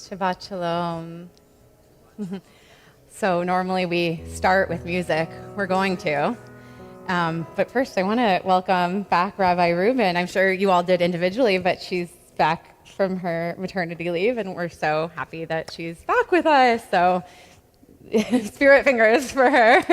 Shabbat Shalom. So normally we start with music. We're going to. But first I want to welcome back Rabbi Rubin. I'm sure you all did individually, but she's back from her maternity leave, and we're so happy that she's back with us. So spirit fingers for her.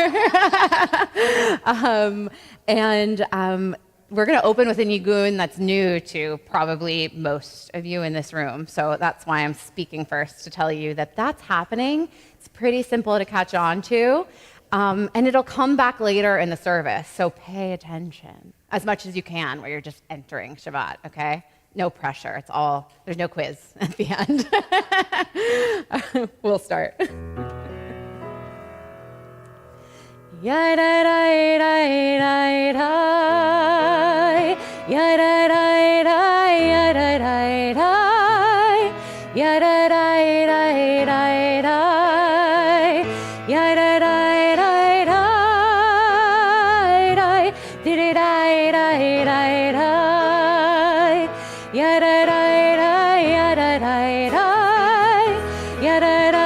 We're going to open with a nigun that's new to probably most of you in this room. So that's why I'm speaking first, to tell you that that's happening. It's pretty simple to catch on to. And it'll come back later in the service. So pay attention as much as you can where you're just entering Shabbat, okay? No pressure. It's all, there's no quiz at the end. We'll start. Ya da da da da da, ya da da da, ya da da da, ya da da da da da, ya da da da da, di di da da da da, ya da da da, ya da da da, ya da da.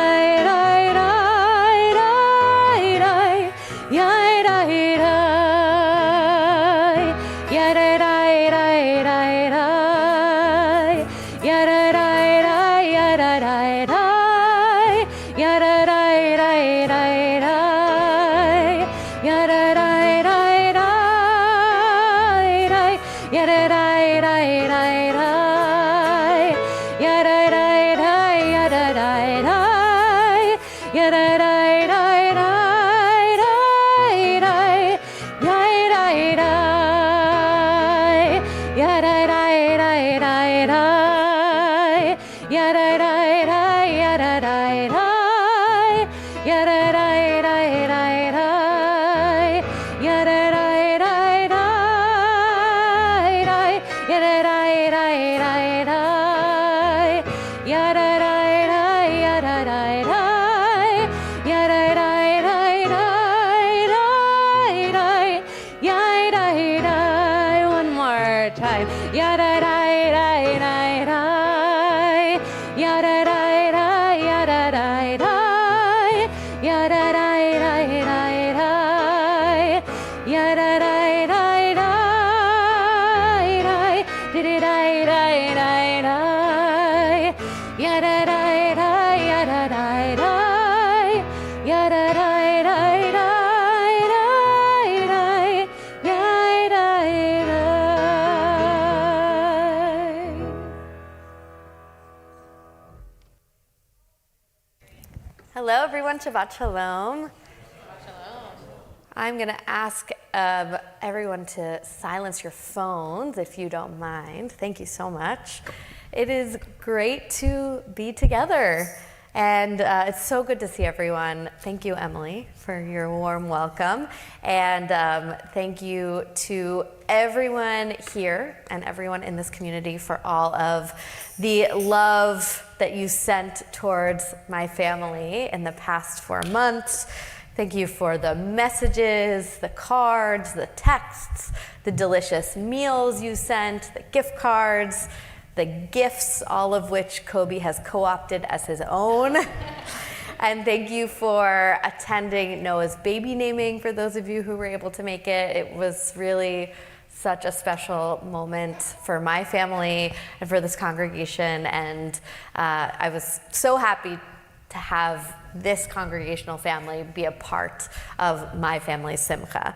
Ya Hello, everyone. Shabbat Shalom. I'm going to ask everyone to silence your phones if you don't mind. Thank you so much. It is great to be together, and it's so good to see everyone. Thank you, Emily, for your warm welcome, and thank you to everyone here and everyone in this community for all of the love that you sent towards my family in the past 4 months. Thank you for the messages, the cards, the texts, the delicious meals you sent, the gift cards, the gifts, all of which Kobe has co-opted as his own. And thank you for attending Noah's baby naming for those of you who were able to make it. It was really such a special moment for my family and for this congregation. And I was so happy to have this congregational family be a part of my family's simcha.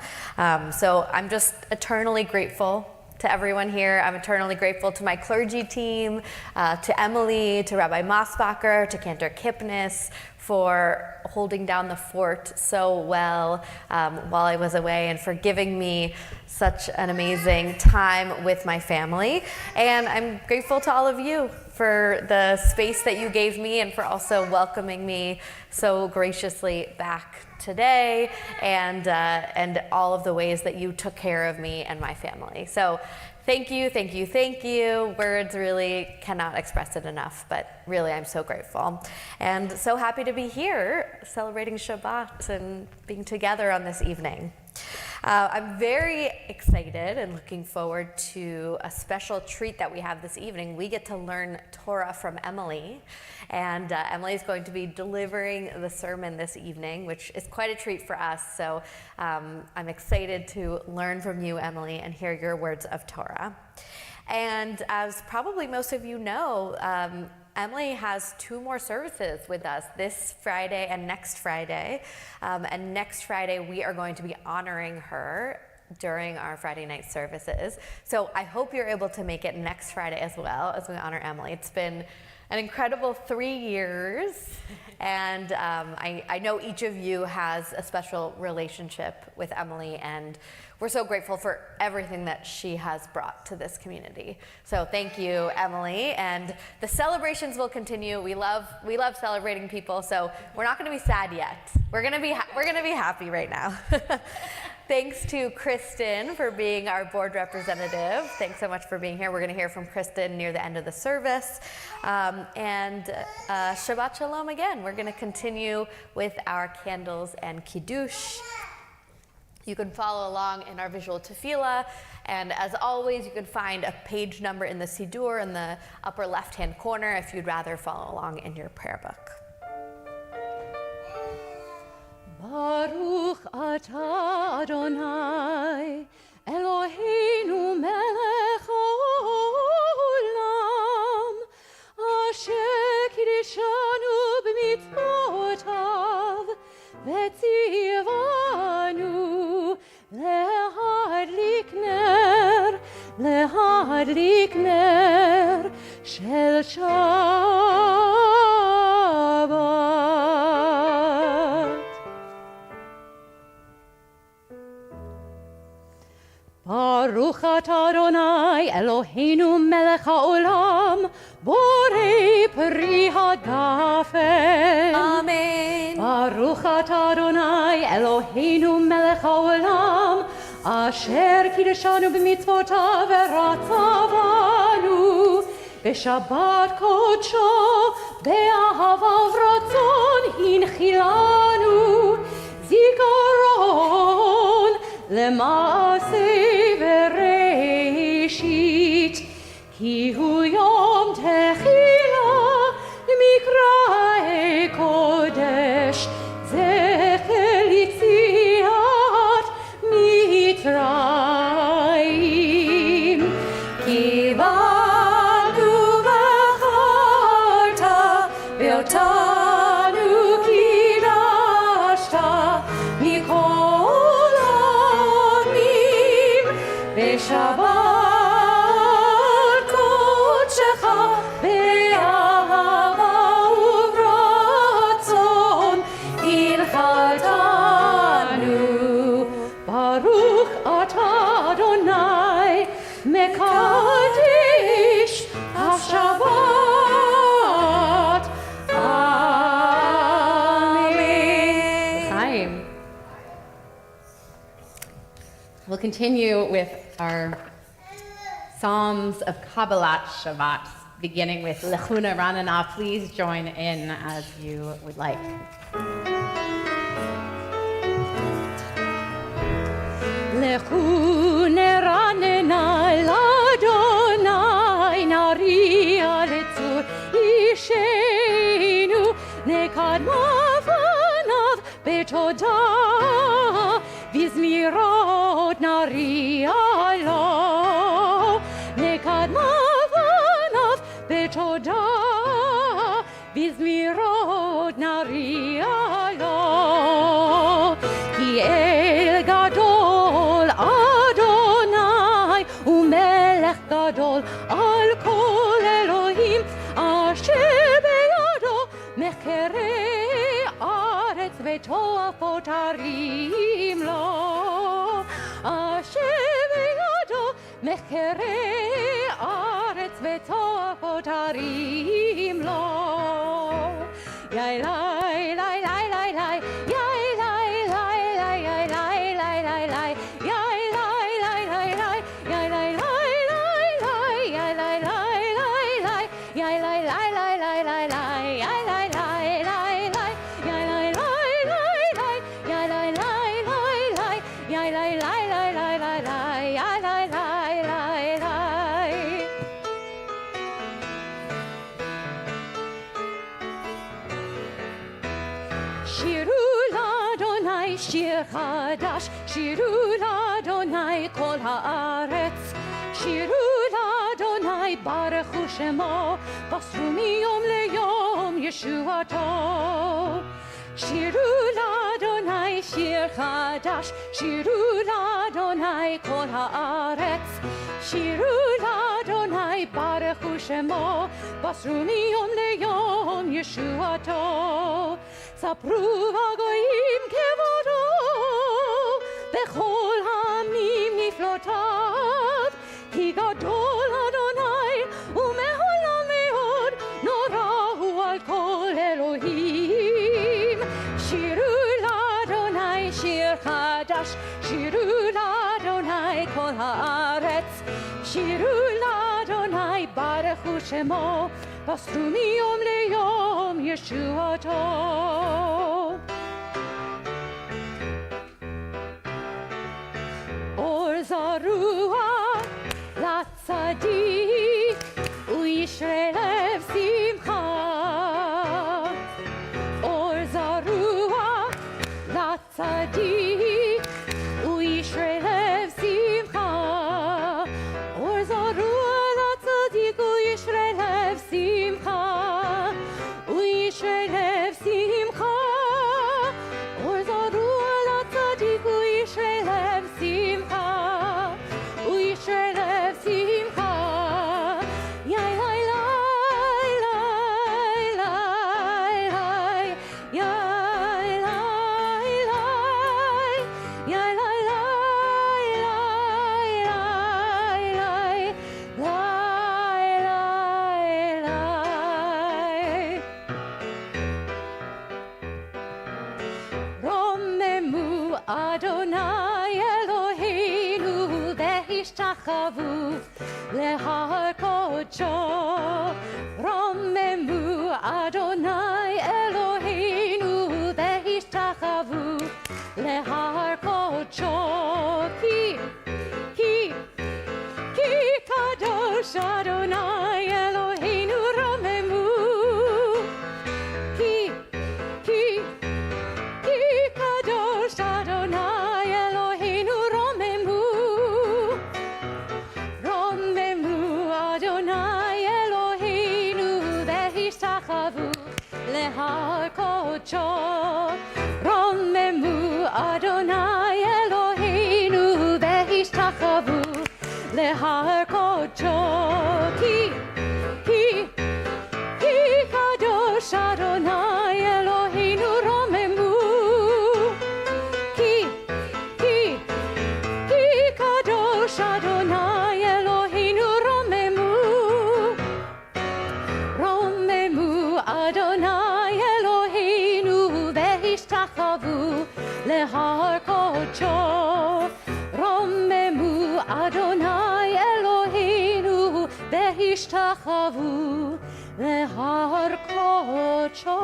So I'm just eternally grateful to everyone here. I'm eternally grateful to my clergy team, to Emily, to Rabbi Mosbacher, to Cantor Kipnis for holding down the fort so well while I was away and for giving me such an amazing time with my family. And I'm grateful to all of you for the space that you gave me and for also welcoming me so graciously back today, and all of the ways that you took care of me and my family. So thank you, thank you, thank you. Words really cannot express it enough, but really I'm so grateful. And so happy to be here celebrating Shabbat and being together on this evening. I'm very excited and looking forward to a special treat that we have this evening. We get to learn Torah from Emily, and Emily is going to be delivering the sermon this evening, which is quite a treat for us. So I'm excited to learn from you, Emily, and hear your words of Torah. And as probably most of you know, Emily has 2 more services with us this Friday and next Friday. And next Friday, we are going to be honoring her during our Friday night services. So I hope you're able to make it next Friday as well as we honor Emily. It's been an incredible 3 years, and I know each of you has a special relationship with Emily, and we're so grateful for everything that she has brought to this community. So thank you, Emily, and the celebrations will continue. We love celebrating people, so we're not going to be sad yet. We're going to be happy right now. Thanks to Kristen for being our board representative. Thanks so much for being here. We're going to hear from Kristen near the end of the service. And Shabbat Shalom again. We're going to continue with our candles and Kiddush. You can follow along in our visual tefillah. And as always, you can find a page number in the Siddur in the upper left-hand corner if you'd rather follow along in your prayer book. Baruch atah Adonai, Eloheinu melech haolam, asher kiddushanu b'mitzvotav, v'tzivanu lehadlik ner shel Shabbat. Baruch atah Adonai Eloheinu melech haolam, borei pri hadafen. Amen. Baruch atah Adonai Eloheinu melech haolam, asher kiddushanu b'mitzvotav v'ratzavanu b'shabbat kodsho be'ahava v'ratzon hinchilanu zikaron למעשה בראשית, כי הוא יום תחילה למקראי קודש, זכר יציאת מצרים. קיבלנו בחרת ואותנו קידשת מכל העמים continue with our Psalms of Kabbalat Shabbat, beginning with Lechuna Ranana. Please join in as you would like. Lechuna Ranana l'Adonai Naria letzur Ishenu Nekad Mavanav Betodah Vizmirot Naria lo Nekad Mavanav Betodah Vizmirot Naria lo Ki El Gadol Adonai Umelech Gadol Al Kol Elohim Asher Beyado Mechere Aretz Vetoafot Harim Lo Asher Beyado Mechere Aretz Vetoafot Harim Lo Yai lai lai lai lai lai Yai lai lai lai lai lai lai lai lai Yai lai lai lai lai Yai lai lai lai lai Yai lai lai lai lai Yai lai lai lai lai lai lai Yai lai lai lai lai Yai lai lai lai lai Yai lai lai lai lai Yai lai lai lai lai lai lai Yai lai lai lai lai Shiru l'Adonai shir chadash, Shiru l'Adonai kol haaretz, Shiru l'Adonai baruchu shemo, basru miyom leyom Yeshuato. Shiru l'Adonai shir chadash, Shiru l'Adonai kol haaretz, Shiru l'Adonai baruchu shemo, basru miyom leyom Yeshuato. ספרו הגויים כבודו, בכל העמים נפלאותיו, כי גדול אדוני ומעולם מאוד, נורא הוא על כל אלוהים. שירו לאדוני שיר חדש, שירו לאדוני כל הארץ, שירו לאדוני ברכו שמו, בסרו מיום ליום ישועתו. אור זרוע לצדיק וישרה לב שמחה. אור זרוע לצדיק וישרה לב שמחה. אור זרוע לצדיק וישרה לב שמחה. וישרה לב שמחה. אור זרוע לצדיק וישרה לב שמחה. וישרה לב שמחה. יאי לי לי לי לי יאי לי לי יאי לי לי רוממו אדוני אלוהינו והשתחוו להר קודשו. רוממו אדוני אלוהינו והשתחוו להר קודשו. כי קדוש אדוני אלוהינו רוממו. כי קדוש אדוני אלוהינו רוממו. רוממו אדוני אלוהינו והשתחוו להר קודשו. רוממו אדוני אלוהינו והשתחוו להר קודשו. כי קדוש אדוני אלוהינו רוממו. כי קדוש אדוני אלוהינו רוממו. רוממו אדוני אלוהינו והשתחוו להר קודשו. רוממו Adonai Eloheinu v'hishtachavu lehar kodsho.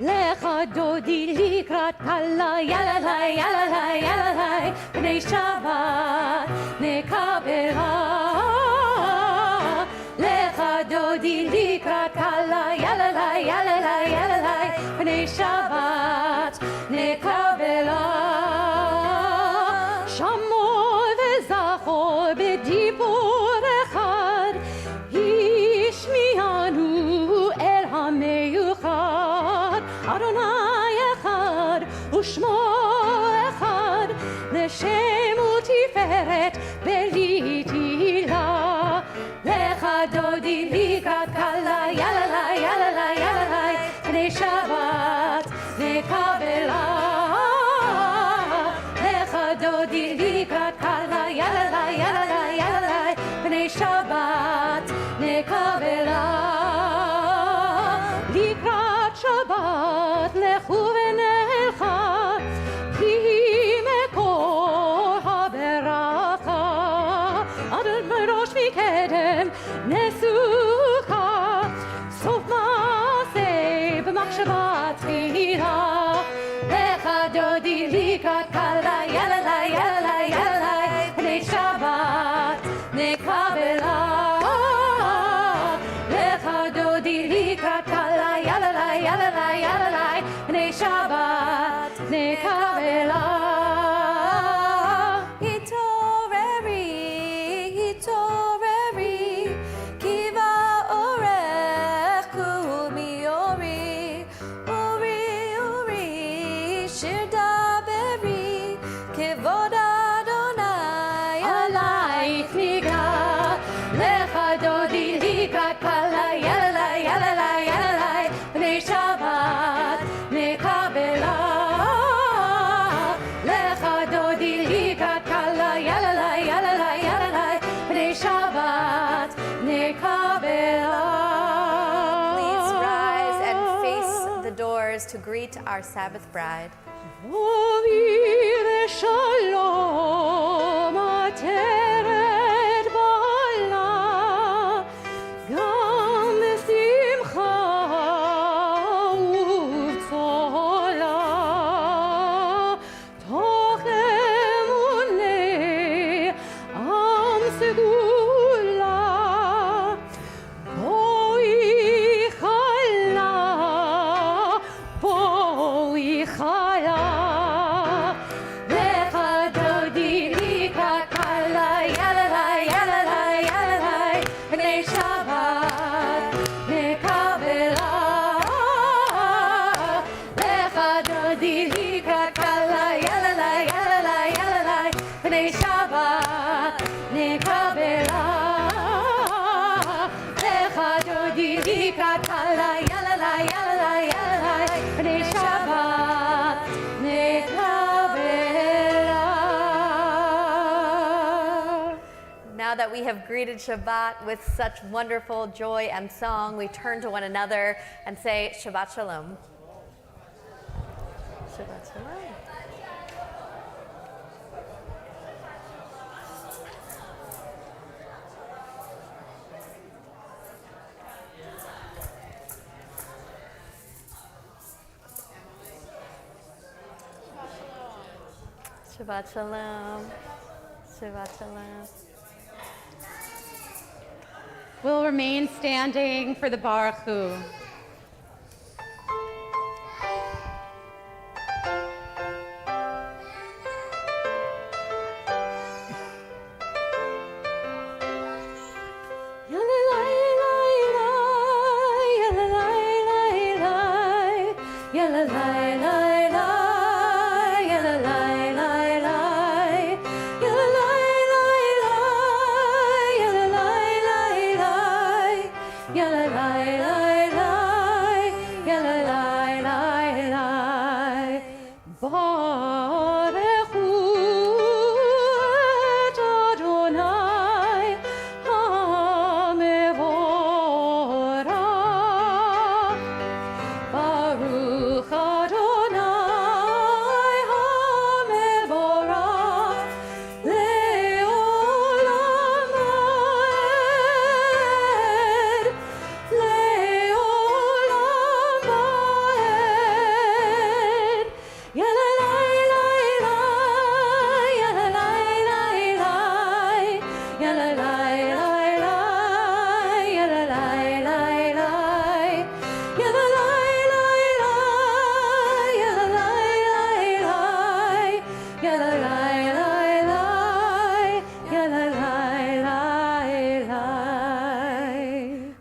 Lecha dodi likrat kala yalalai yalalai yalalai b'nei Shabbat nekabela. Lecha dodi likrat kala yalalai yalalai yalalai b'nei Shabbat nekabela. Shamor v'zachor b'dibur echad yishmianu el hameyuchad. Adonai echad u'shmo echad l'shem u'tiferet belitila. Lecha dodi likrat kala yalalai yalalai yalalai b'nei Shabbat nekabela. Lecha dodi likrat kala yalalai yalalai yalalai b'nei Shabbat nekabela. Likrat Shabbat lechu v'nelcha ki mekor haberacha. Adonai rosh mikedem nesucha sof maaseh b'machshava tchila. Lecha dodi likrat kala yalalai yalalai yalalai b'nei Shabbat nekabela. Lecha dodi likrat kala yalalai yalalai yalalai b'nei Shabbat nekabela. Hitoreri, hitoreri, kiva orech kumi ori, uri, uri, shir daberi, kivod Adonai Alaych niga. Lecha dodi likrat kala yalalai yalalai yalalai b'nei Shabbat nekabela. Lecha dodi likrat kala yalalai yalalai yalalai b'nei Shabbat nekabela. Please rise and face the doors to greet our Sabbath bride. Ovir shalom ateret bala, gam besimcha uvtzola, toch emunei am segula. Boi chala, boi chala. Lecha dodi likrat kala yalalai yalalai yalalai b'nei Shabbat nekabela. Lecha dodi likrat kala yalalai yalalai yalalai b'nei Shabbat nekabela. Lecha dodi likrat kala yalalai yalalai yalalai b'nei Shabbat nekabela. Now that we have greeted Shabbat with such wonderful joy and song, we turn to one another and say Shabbat Shalom. Shabbat Shalom. Shabbat Shalom. Shabbat Shalom. We'll remain standing for the Baruch Hu. La la la la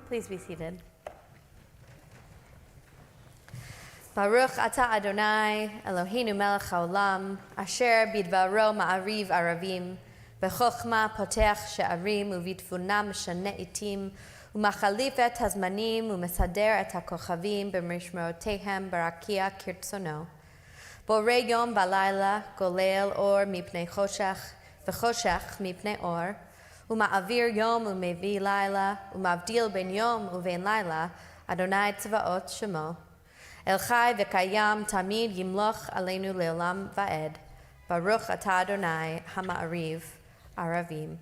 Please be seated. Baruch atah Adonai, Eloheinu melech haolam, asher bidvaro ma'ariv aravim, b'chokhmah potech she'arim u'vitfunah meshane itim, u'machalif et hazmanim u'mesader et hakochavim b'mishmerotehem barakia kirtzono. Borei yom balayla golel or mipnei choshech, v'choshech mipnei or, u'ma'avir yom u'mevi layla, u'mavdil ben yom u'vein layla, Adonai tzvaot shemo. El chai v'kayam tamid yimloch aleinu leolam va'ed. Baruch atah Adonai hama'ariv aravim.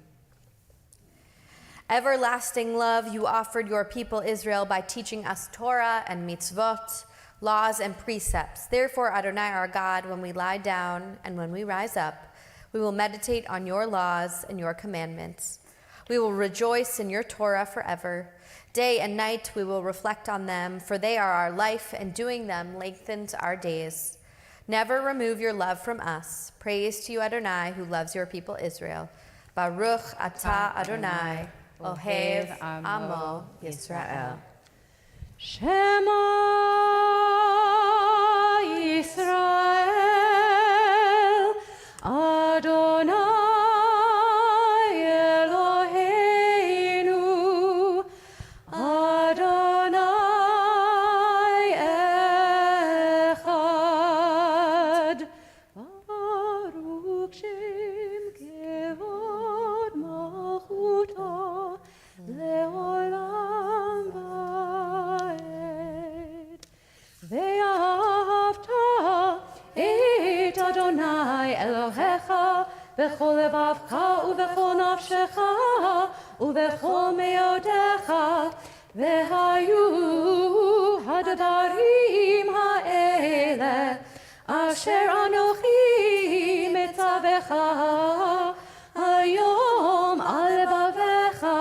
Everlasting love, you offered your people Israel by teaching us Torah and mitzvot, laws and precepts. Therefore, Adonai our God, when we lie down and when we rise up, we will meditate on your laws and your commandments. We will rejoice in your Torah forever. Day and night we will reflect on them, for they are our life, and doing them lengthens our days. Never remove your love from us. Praise to you, Adonai, who loves your people Israel. Baruch atah Adonai, Ohev Amo Yisrael. Shema Yisrael, Adonai Eloheinu, Adonai Echad. Baruch Shem Kevod Malchuto Leolam Vaed. Ve'ahavta et Adonai Elohecha b'chol levavcha u'b'chol nafshecha u'b'chol meodecha ve'hayu hadadarim ha'ele asher anochi metzavecha hayom al levavecha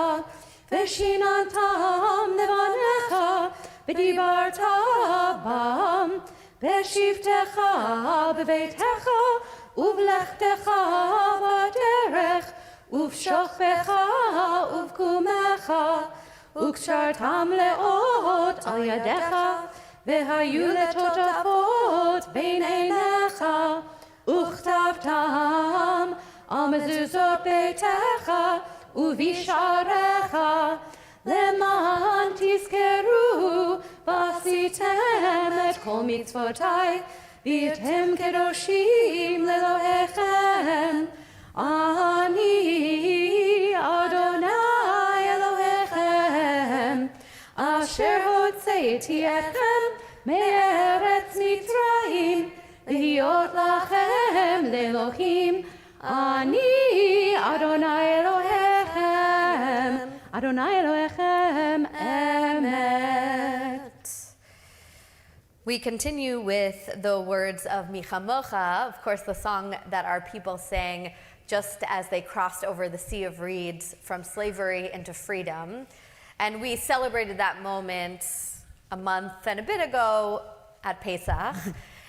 ve'shinantam levanecha v'dibarta bam ve'shivtecha b'veitecha uvlechtecha b'derech uv'shochbecha uv'kumecha וקשרתם לאות על ידיך, והיו לטוטפות בין עיניך, וכתבתם על מזוזות ביתך ובשעריך, למען תזכרו ועשיתם את כל מצוותיי, והייתם קדושים לאלוהיכם. אני אדוני אלוהיכם, אשר הוצאתי אתכם מארץ מצרים, להיות לכם לאלוהים. אני אדוני אלוהיכם, אדוני אלוהיכם אמת. We continue with the words of Michamocha, of course the song that our people sang just as they crossed over the Sea of Reeds from slavery into freedom. And we celebrated that moment a month and a bit ago at Pesach.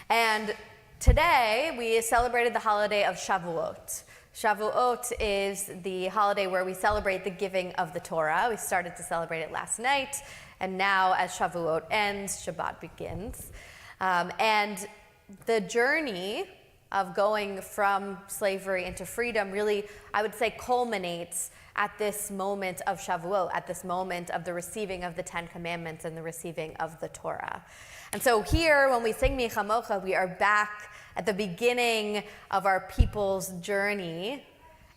And today we celebrated the holiday of Shavuot. Shavuot is the holiday where we celebrate the giving of the Torah. We started to celebrate it last night, and now as Shavuot ends, Shabbat begins. And the journey of going from slavery into freedom really, I would say, culminates at this moment of Shavuot, at this moment of the receiving of the Ten Commandments and the receiving of the Torah. And so here, when we sing Michamocha, we are back at the beginning of our people's journey,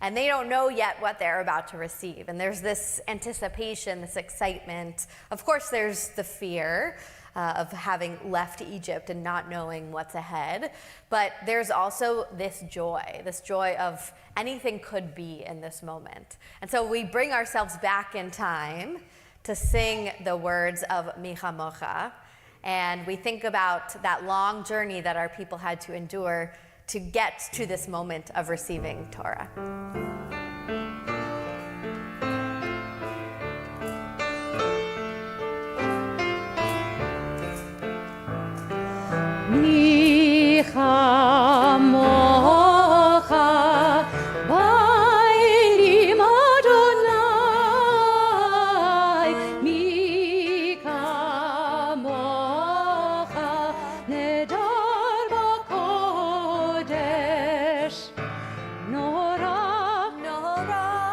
and they don't know yet what they're about to receive. And there's this anticipation, this excitement. Of course, there's the fear of having left Egypt and not knowing what's ahead. But there's also this joy of anything could be in this moment. And so we bring ourselves back in time to sing the words of Michamocha. And we think about that long journey that our people had to endure to get to this moment of receiving Torah.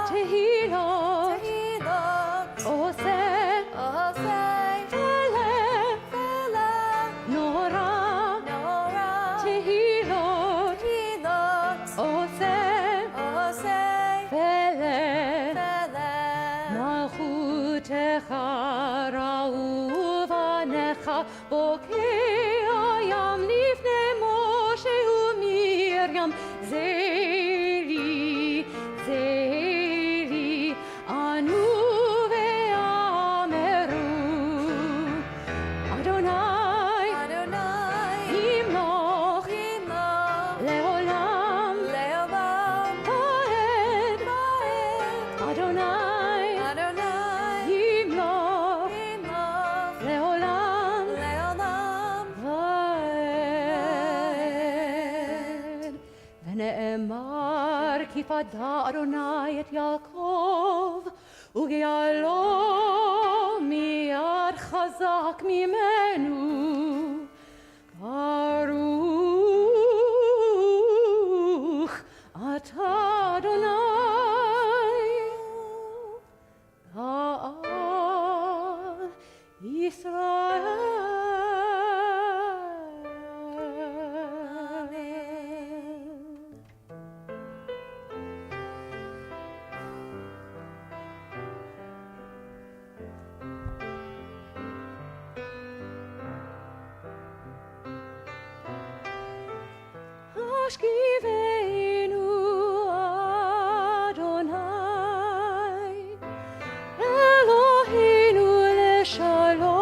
Tehilot, Tehilot, Oseh, Oseh, Feleh, Feleh, Norah, Norah, Tehilot, Tehilot, Oseh, Oseh, Feleh, Feleh, Malchutecha ra'uvanecha bokei hayam lifnei Moshe u'Miriam zeri, zeri anu ve'ameru Adonai Adonai, yimloch Yimloch, le'olam Leolam, va'ed Va'ed, Adonai Adonai, yimloch Yimloch, le'olam Leolam, va'ed ונאמר כי פדה אדוני את יעקב וגאלו מיד חזק ממנו ברוך אתה אדוני גאל ישראל. השכיבנו אדוני אלוהינו לשלום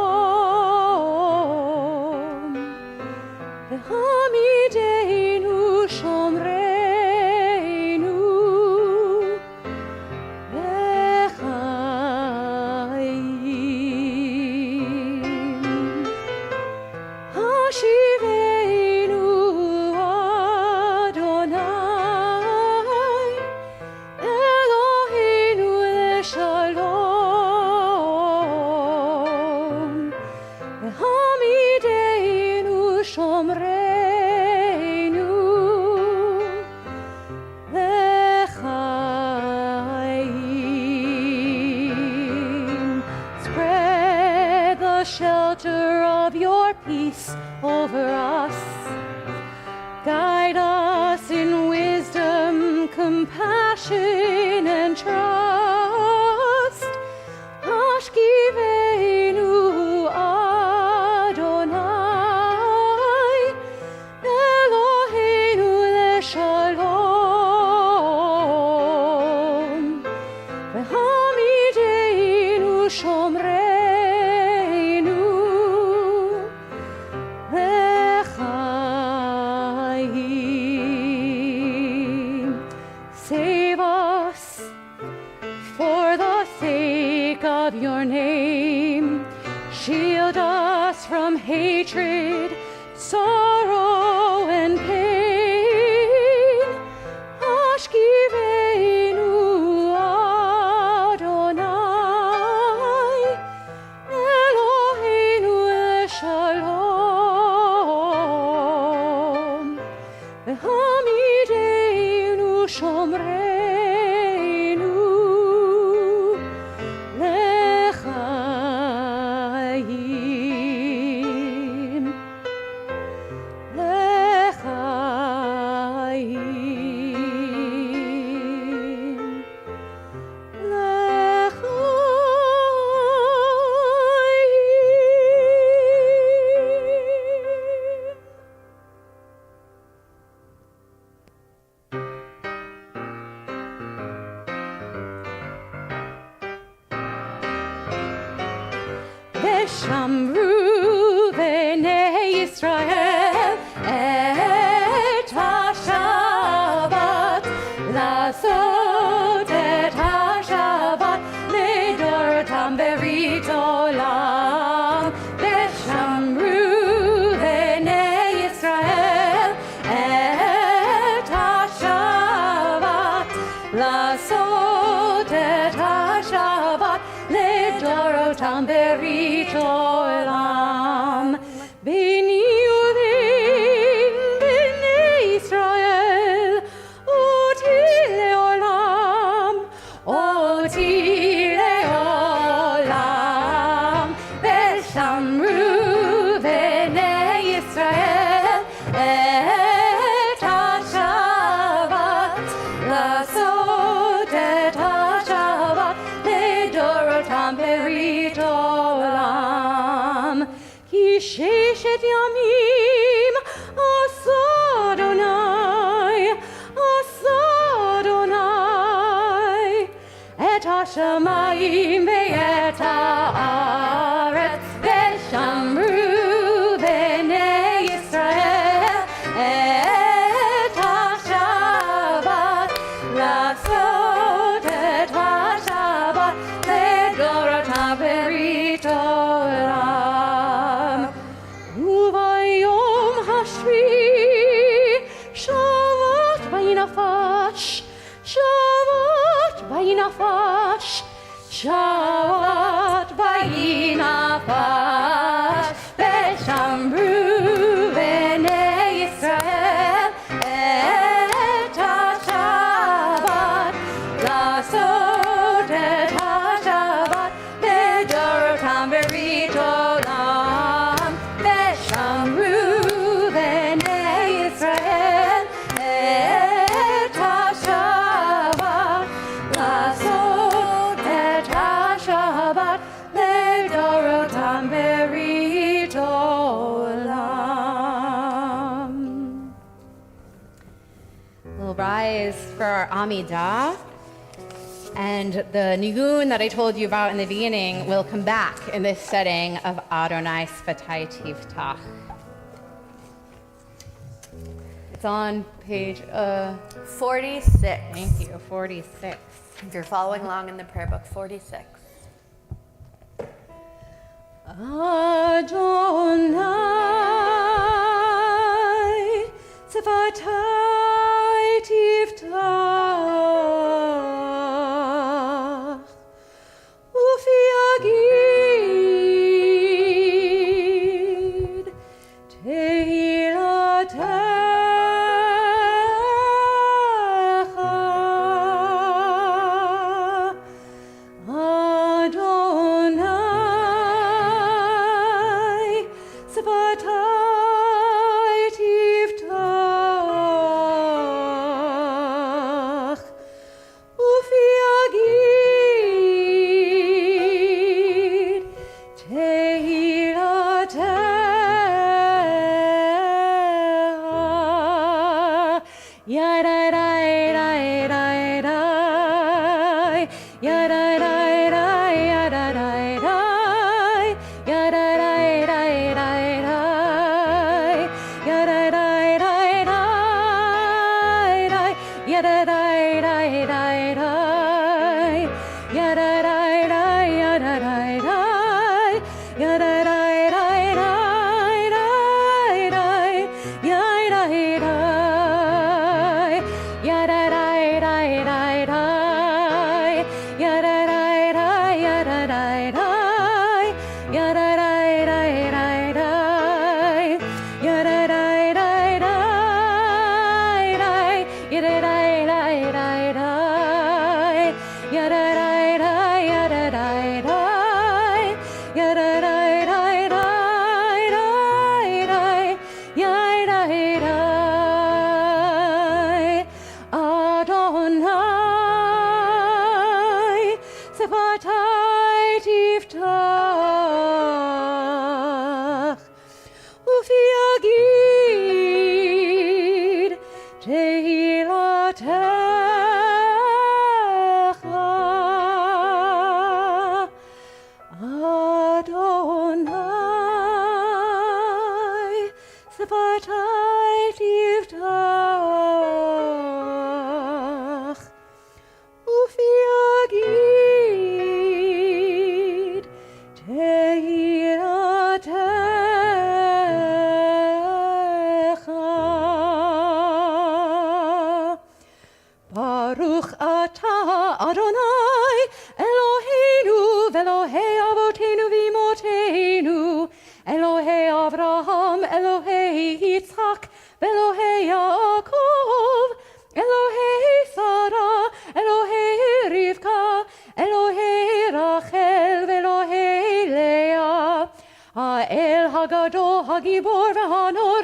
והעמידנו שומרנו בחיים השיבנו אדוני אלוהינו לשלום והעמידנו שומרנו לחיים. Spread the shelter of your peace over us. Guide us in wisdom, compassion, and trust. Ashkivenu Adonai, Eloheinu leshalom, v'hamideinu shomreinu l'chaim. Save us for the sake of your name. Shield us from hatred, sorrow, and pain. Ashkivenu Adonai, Eloheinu leshalom, v'hamideinu shomreinu l'chaim. L'chaim. L'chaim. ושמרו בני ישראל את השבת, לעשות את השבת לדורותם ברית עולם. ושמרו בני ישראל את השבת, לעשות את השבת לדורותם ברית עולם. בני ובן בני ישראל אותי לעולם, אותי לעולם, ושמרו בני ישראל את השבת, לעשות את השבת לדורותם ברית עולם. כי ששת ימים עשה אדוני, את השמיים ואת הארץ, ושמרו בני ישראל את השבת, לעשות את השבת לדורותם ברית עולם. וביום השביעי שבת וינפש, שבת וינפש, שבת וינפש, ושמרו בני ישראל את השבת, לעשות את השבת לדורותם ברית עולם. ושמרו בני ישראל את השבת, לעשות את השבת לדורותם ברית עולם. We'll rise for our Amidah, and the nigun that I told you about in the beginning will come back in this setting of Adonai Sfatai Tiftach. It's on page 46. thank you, 46. If you're following along in the prayer book, 46. Adonai Sfatai Tiftach, Ufi Agid Tehilatecha, Adonai Sfatai Tiftach, Ufi Agid Tehilatecha, Yadadai, yadadai, yadadai, yadadai, yadadai, yadadai, Adonai Sfatai Tiftach, Ufi Agid Tehilatecha, Adonai Sfatai Tiftach, Ufi Agid הגדול, הגיבור והנורא,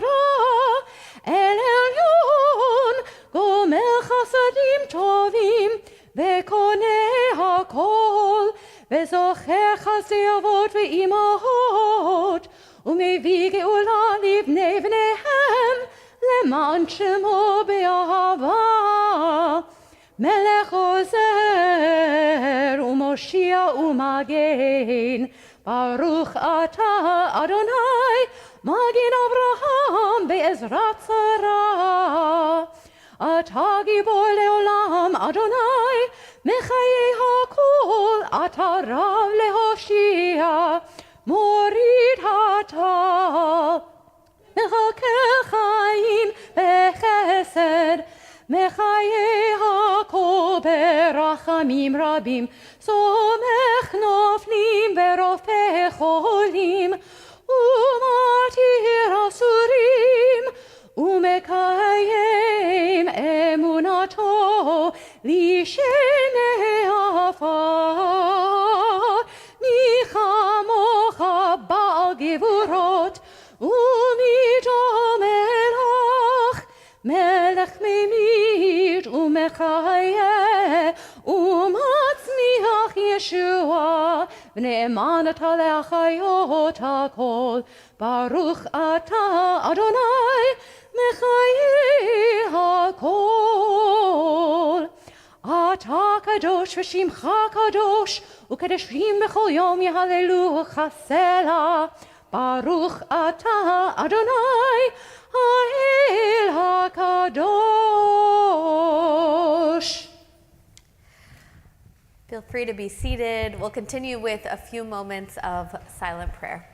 אל עליון, גומל חסדים טובים, וקונה הכל, וזוכר חסדי אבות ואימהות, ומביא גאולה לבני בניהם, למען שמו באהבה. מלך עוזר ומושיע ומגן, ברוך אתה אדוני, מגן אברהם בעזרת שרה. אתה גיבור לעולם אדוני, מחיי הכל, אתה רב להושיע, מוריד אתה. מחכה חיים בחסד, מחיי הכל ברחמים רבים, סומך נופלים ורופא חולים, ומתיר אסורים, ומקיים אמונתו לשני עפר. מי כמוך בעל גבורות, ומדומך, מלך ממית ומחיה, ומצמיח ישוע, ונאמן אתה להחיות הכל. ברוך אתה אדוני, מחיי הכל. אתה קדוש ושמך קדוש, וקדושים בכל יום יהללוך סלה. ברוך אתה אדוני, האל הקדוש. Feel free to be seated. We'll continue with a few moments of silent prayer.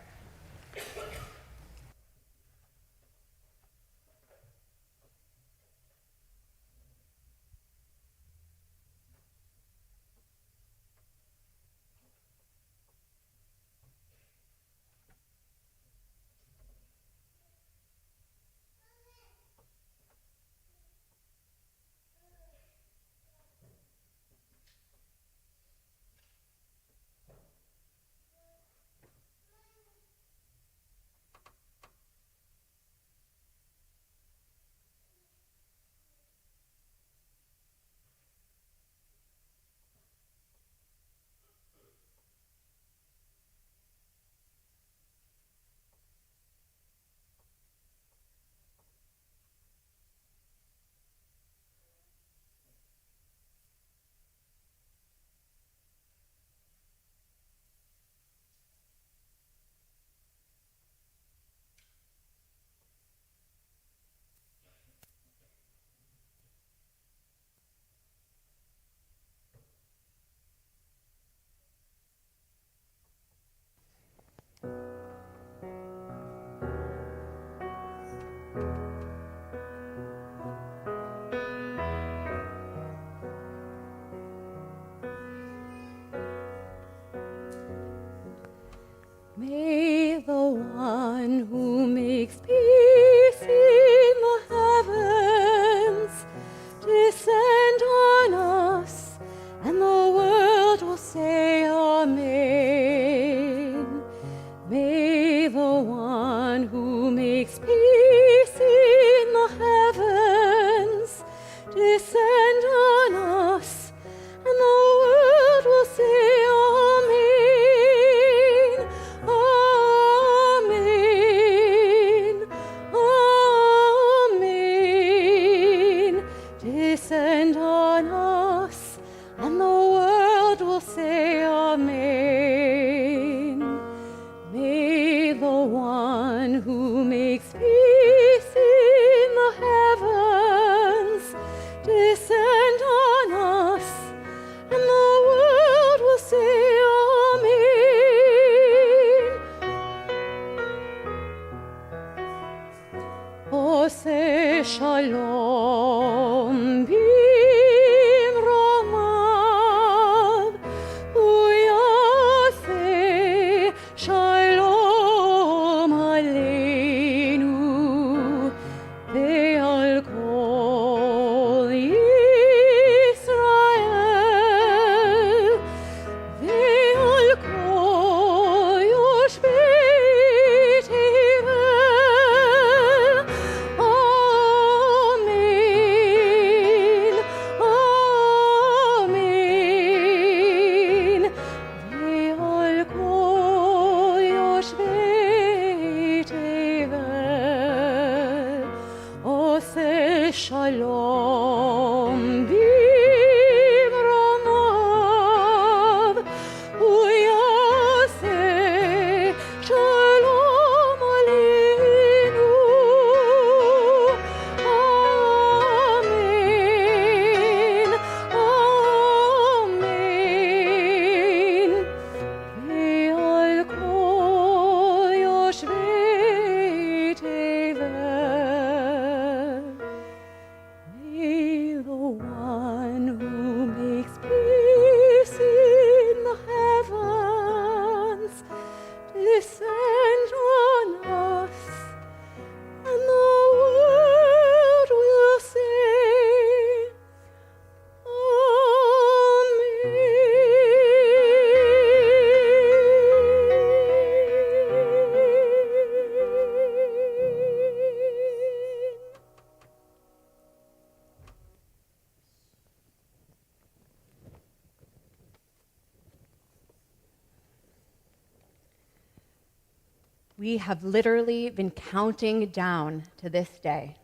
We have literally been counting down to this day.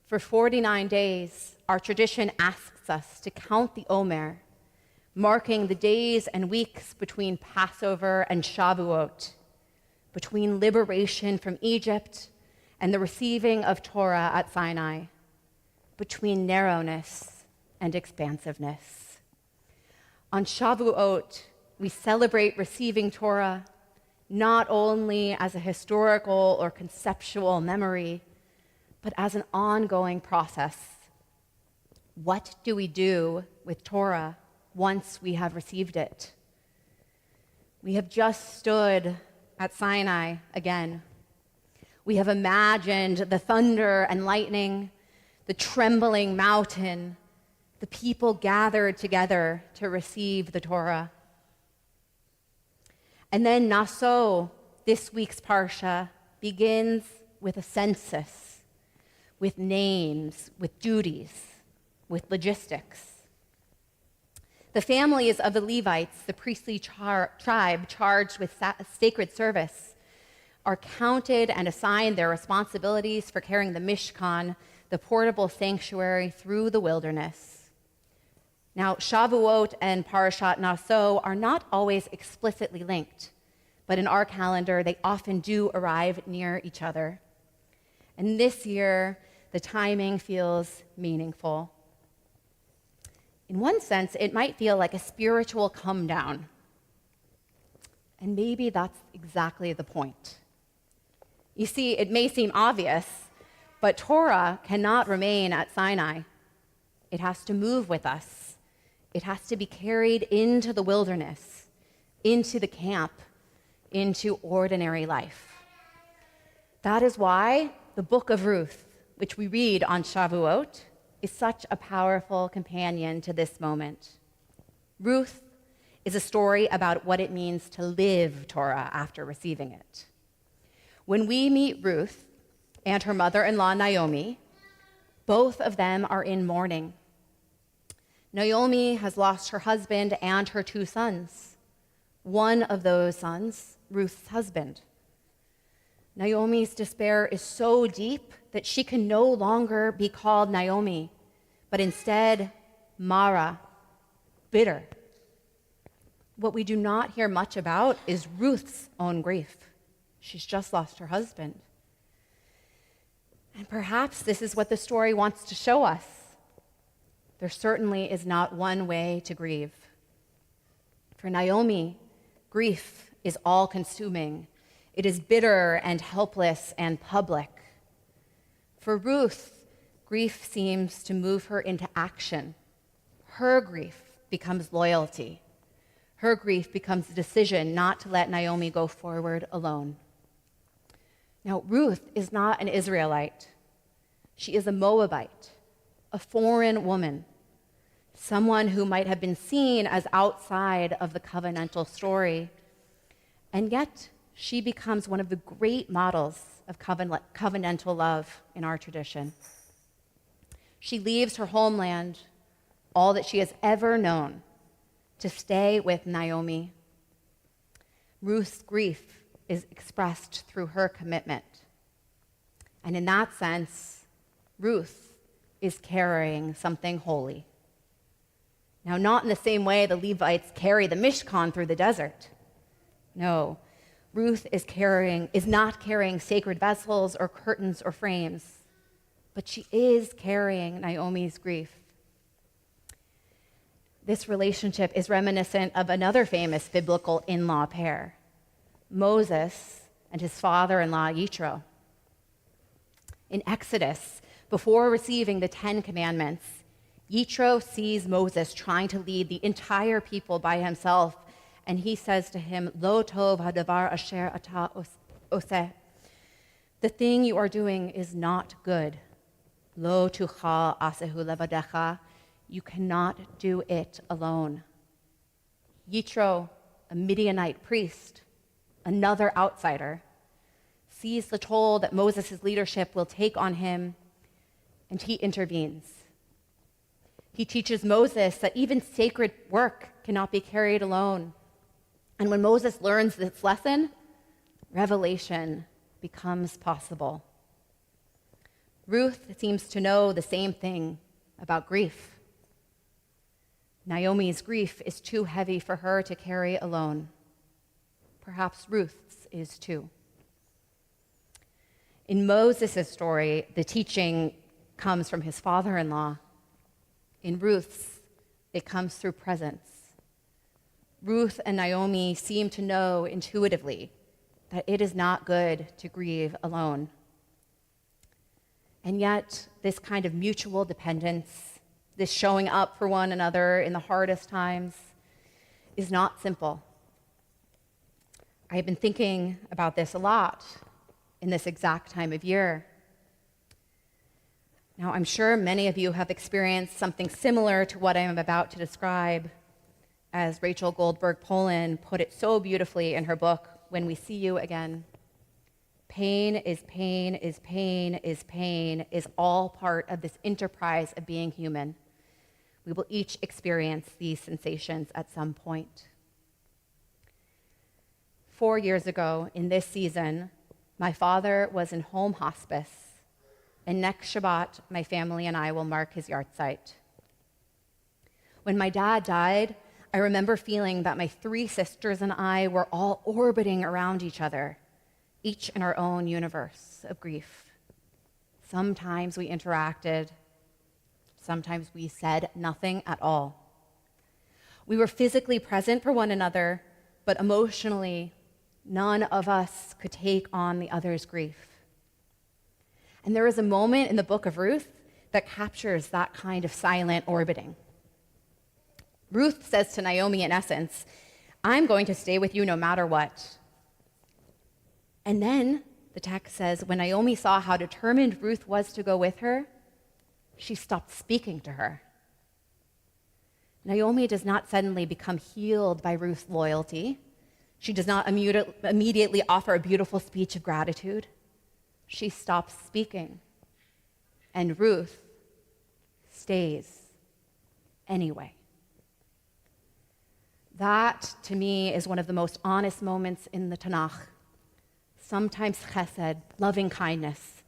For 49 days, our tradition asks us to count the Omer, marking the days and weeks between Passover and Shavuot, between liberation from Egypt and the receiving of Torah at Sinai, between narrowness and expansiveness. On Shavuot, we celebrate receiving Torah not only as a historical or conceptual memory, but as an ongoing process. What do we do with Torah once we have received it? We have just stood at Sinai again. We have imagined the thunder and lightning, the trembling mountain, the people gathered together to receive the Torah. And then Naso, this week's Parsha, begins with a census, with names, with duties, with logistics. The families of the Levites, the priestly tribe charged with sacred service, are counted and assigned their responsibilities for carrying the Mishkan, the portable sanctuary, through the wilderness. Now, Shavuot and Parashat Naso are not always explicitly linked, but in our calendar, they often do arrive near each other. And this year, the timing feels meaningful. In one sense, it might feel like a spiritual come down. And maybe that's exactly the point. You see, it may seem obvious, but Torah cannot remain at Sinai. It has to move with us. It has to be carried into the wilderness, into the camp, into ordinary life. That is why the book of Ruth, which we read on Shavuot, is such a powerful companion to this moment. Ruth is a story about what it means to live Torah after receiving it. When we meet Ruth and her mother-in-law Naomi, both of them are in mourning. Naomi has lost her husband and her 2 sons. One of those sons, Ruth's husband. Naomi's despair is so deep that she can no longer be called Naomi, but instead Mara, bitter. What we do not hear much about is Ruth's own grief. She's just lost her husband. And perhaps this is what the story wants to show us. There certainly is not one way to grieve. For Naomi, grief is all-consuming. It is bitter and helpless and public. For Ruth, grief seems to move her into action. Her grief becomes loyalty. Her grief becomes a decision not to let Naomi go forward alone. Now, Ruth is not an Israelite. She is a Moabite, a foreign woman, someone who might have been seen as outside of the covenantal story. And yet, she becomes one of the great models of covenantal love in our tradition. She leaves her homeland, all that she has ever known, to stay with Naomi. Ruth's grief is expressed through her commitment. And in that sense, Ruth is carrying something holy. Now, not in the same way the Levites carry the Mishkan through the desert. No, Ruth is not carrying sacred vessels or curtains or frames, but she is carrying Naomi's grief. This relationship is reminiscent of another famous biblical in-law pair, Moses and his father-in-law Yitro. In Exodus, before receiving the 10 Commandments, Yitro sees Moses trying to lead the entire people by himself, and he says to him, Lo tov hadavar asher ata oseh. The thing you are doing is not good. Lo tuchal asehu levadecha. You cannot do it alone. Yitro, a Midianite priest, another outsider, sees the toll that Moses' leadership will take on him, and he intervenes. He teaches Moses that even sacred work cannot be carried alone. And when Moses learns this lesson, revelation becomes possible. Ruth seems to know the same thing about grief. Naomi's grief is too heavy for her to carry alone. Perhaps Ruth's is too. In Moses' story, the teaching comes from his father-in-law. In Ruth's, it comes through presence. Ruth and Naomi seem to know intuitively that it is not good to grieve alone. And yet, this kind of mutual dependence, this showing up for one another in the hardest times, is not simple. I have been thinking about this a lot in this exact time of year. Now, I'm sure many of you have experienced something similar to what I am about to describe, as Rachel Goldberg Polin put it so beautifully in her book, When We See You Again. Pain is pain is pain is pain is all part of this enterprise of being human. We will each experience these sensations at some point. 4 years ago, in this season, my father was in home hospice, and next Shabbat, my family and I will mark his yahrzeit. When my dad died, I remember feeling that my 3 sisters and I were all orbiting around each other, each in our own universe of grief. Sometimes we interacted, sometimes we said nothing at all. We were physically present for one another, but emotionally, none of us could take on the other's grief. And there is a moment in the book of Ruth that captures that kind of silent orbiting. Ruth says to Naomi, in essence, I'm going to stay with you no matter what. And then the text says, when Naomi saw how determined Ruth was to go with her, she stopped speaking to her. Naomi does not suddenly become healed by Ruth's loyalty. She does not immediately offer a beautiful speech of gratitude. She stops speaking, and Ruth stays anyway. That, to me, is one of the most honest moments in the Tanakh. Sometimes chesed, loving kindness,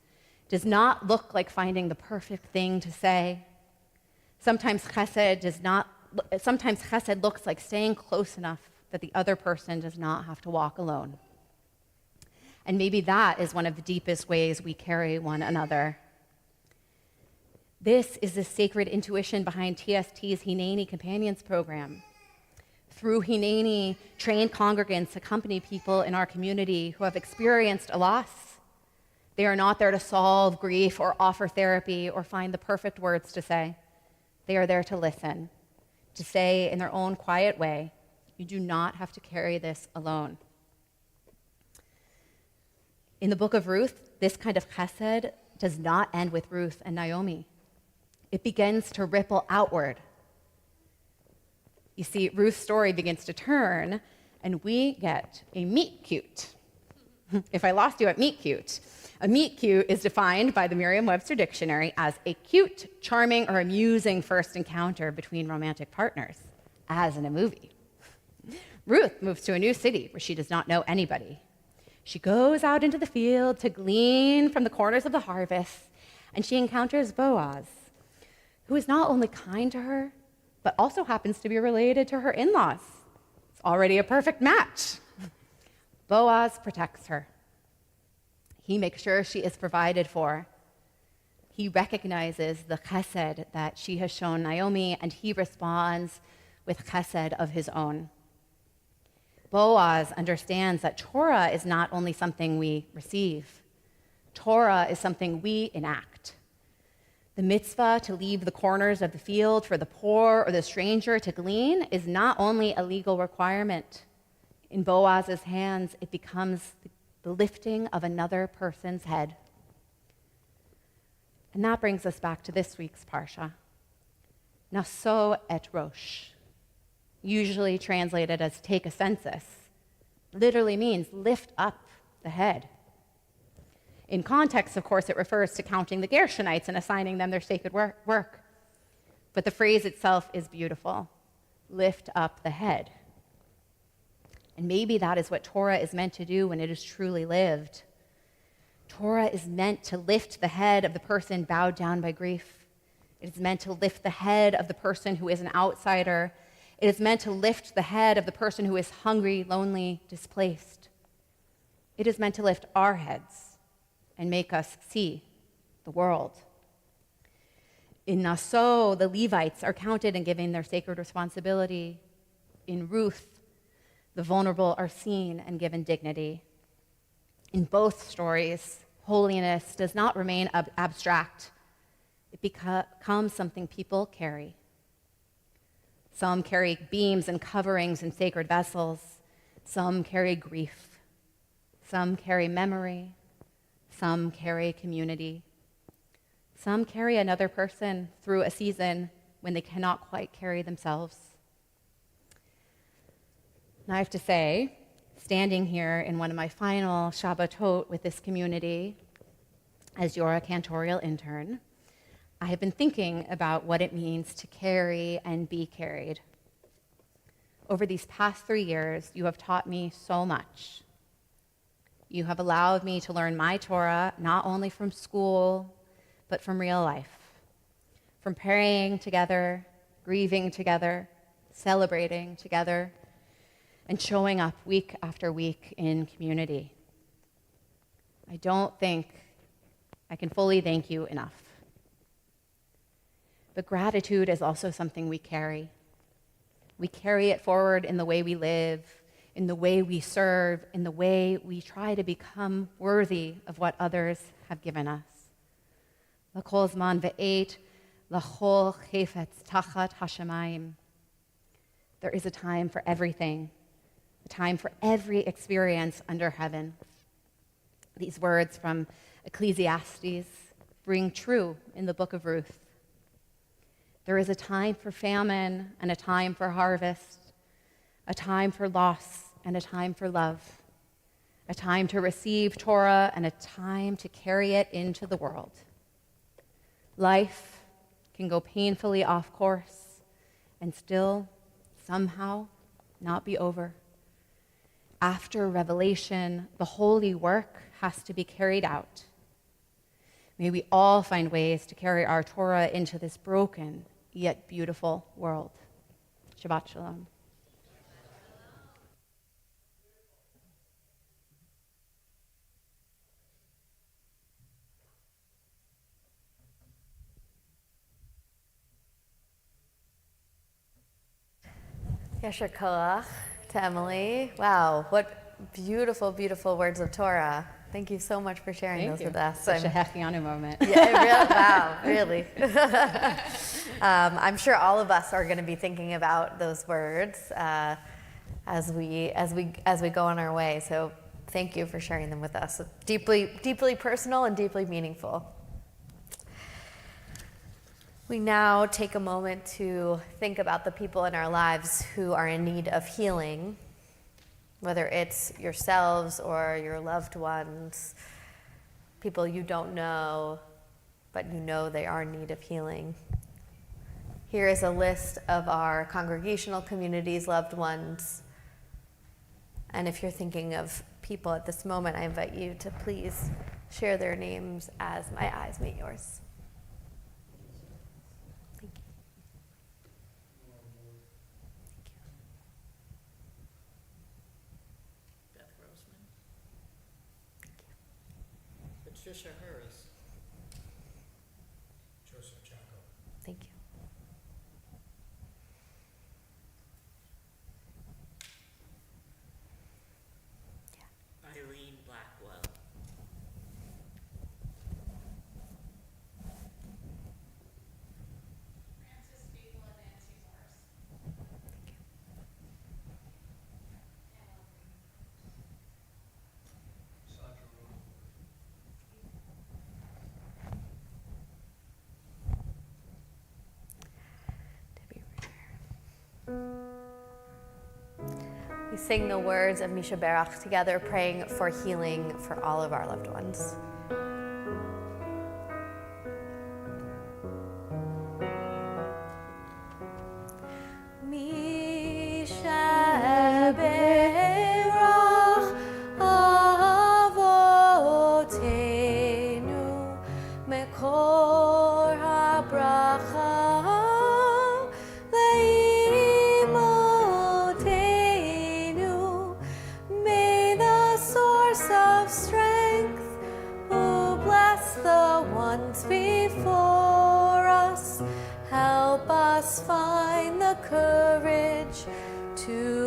does not look like finding the perfect thing to say. Sometimes chesed looks like staying close enough that the other person does not have to walk alone. And maybe that is one of the deepest ways we carry one another. This is the sacred intuition behind TST's Hineni Companions program. Through Hineni, trained congregants accompany people in our community who have experienced a loss. They are not there to solve grief or offer therapy or find the perfect words to say. They are there to listen, to say in their own quiet way, you do not have to carry this alone. In the book of Ruth, this kind of chesed does not end with Ruth and Naomi. It begins to ripple outward. You see, Ruth's story begins to turn, and we get a meet cute. If I lost you at meet cute, a meet cute is defined by the Merriam-Webster Dictionary as a cute, charming, or amusing first encounter between romantic partners, as in a movie. Ruth moves to a new city where she does not know anybody. She goes out into the field to glean from the corners of the harvest, and she encounters Boaz, who is not only kind to her, but also happens to be related to her in-laws. It's already a perfect match. Boaz protects her. He makes sure she is provided for. He recognizes the chesed that she has shown Naomi, and he responds with chesed of his own. Boaz understands that Torah is not only something we receive. Torah is something we enact. The mitzvah to leave the corners of the field for the poor or the stranger to glean is not only a legal requirement. In Boaz's hands, it becomes the lifting of another person's head. And that brings us back to this week's parsha. Naso et rosh, usually translated as take a census, literally means lift up the head. In context, of course, it refers to counting the Gershonites and assigning them their sacred work. But the phrase itself is beautiful. Lift up the head. And maybe that is what Torah is meant to do when it is truly lived. Torah is meant to lift the head of the person bowed down by grief. It is meant to lift the head of the person who is an outsider. It is meant to lift the head of the person who is hungry, lonely, displaced. It is meant to lift our heads and make us see the world. In Naso, the Levites are counted and given their sacred responsibility. In Ruth, the vulnerable are seen and given dignity. In both stories, holiness does not remain abstract. It becomes something people carry. Some carry beams and coverings and sacred vessels. Some carry grief. Some carry memory. Some carry community. Some carry another person through a season when they cannot quite carry themselves. And I have to say, standing here in one of my final Shabbatot with this community as your cantorial intern, I have been thinking about what it means to carry and be carried. Over these past 3 years, you have taught me so much. You have allowed me to learn my Torah not only from school, but from real life. From praying together, grieving together, celebrating together, and showing up week after week in community. I don't think I can fully thank you enough. But gratitude is also something we carry. We carry it forward in the way we live, in the way we serve, in the way we try to become worthy of what others have given us. L'kol zman ve'et, l'chol chefetz tachat hashamayim. There is a time for everything, a time for every experience under heaven. These words from Ecclesiastes ring true in the book of Ruth. There is a time for famine and a time for harvest, a time for loss and a time for love, a time to receive Torah and a time to carry it into the world. Life can go painfully off course and still somehow not be over. After revelation, the holy work has to be carried out. May we all find ways to carry our Torah into this broken yet beautiful world. Shabbat Shalom. Yasher koach to Emily. Wow, what beautiful, beautiful words of Torah. Thank you so much for sharing those with us. Such a Hechianu moment. Yeah, wow, really. I'm sure all of us are going to be thinking about those words as we go on our way. So thank you for sharing them with us. Deeply, deeply personal and deeply meaningful. We now take a moment to think about the people in our lives who are in need of healing, whether it's yourselves or your loved ones, people you don't know, but you know they are in need of healing. Here is a list of our congregational community's loved ones. And if you're thinking of people at this moment, I invite you to please share their names as my eyes meet yours. Patricia Harris. Joseph Chaco. Thank you. Eileen Blackwell. Francis Beagle and Nancy Morris. Sandra Rosenberg. We sing the words of Misha Berach together, praying for healing for all of our loved ones. Misha Berach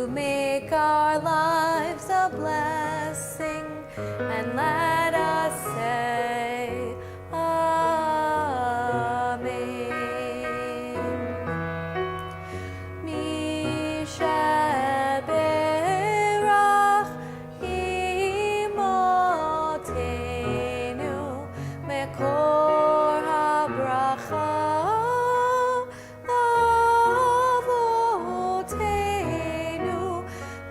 make our lives a blessing, and let us say, Amen. Misheberach imotenu mekor habracha avotenu.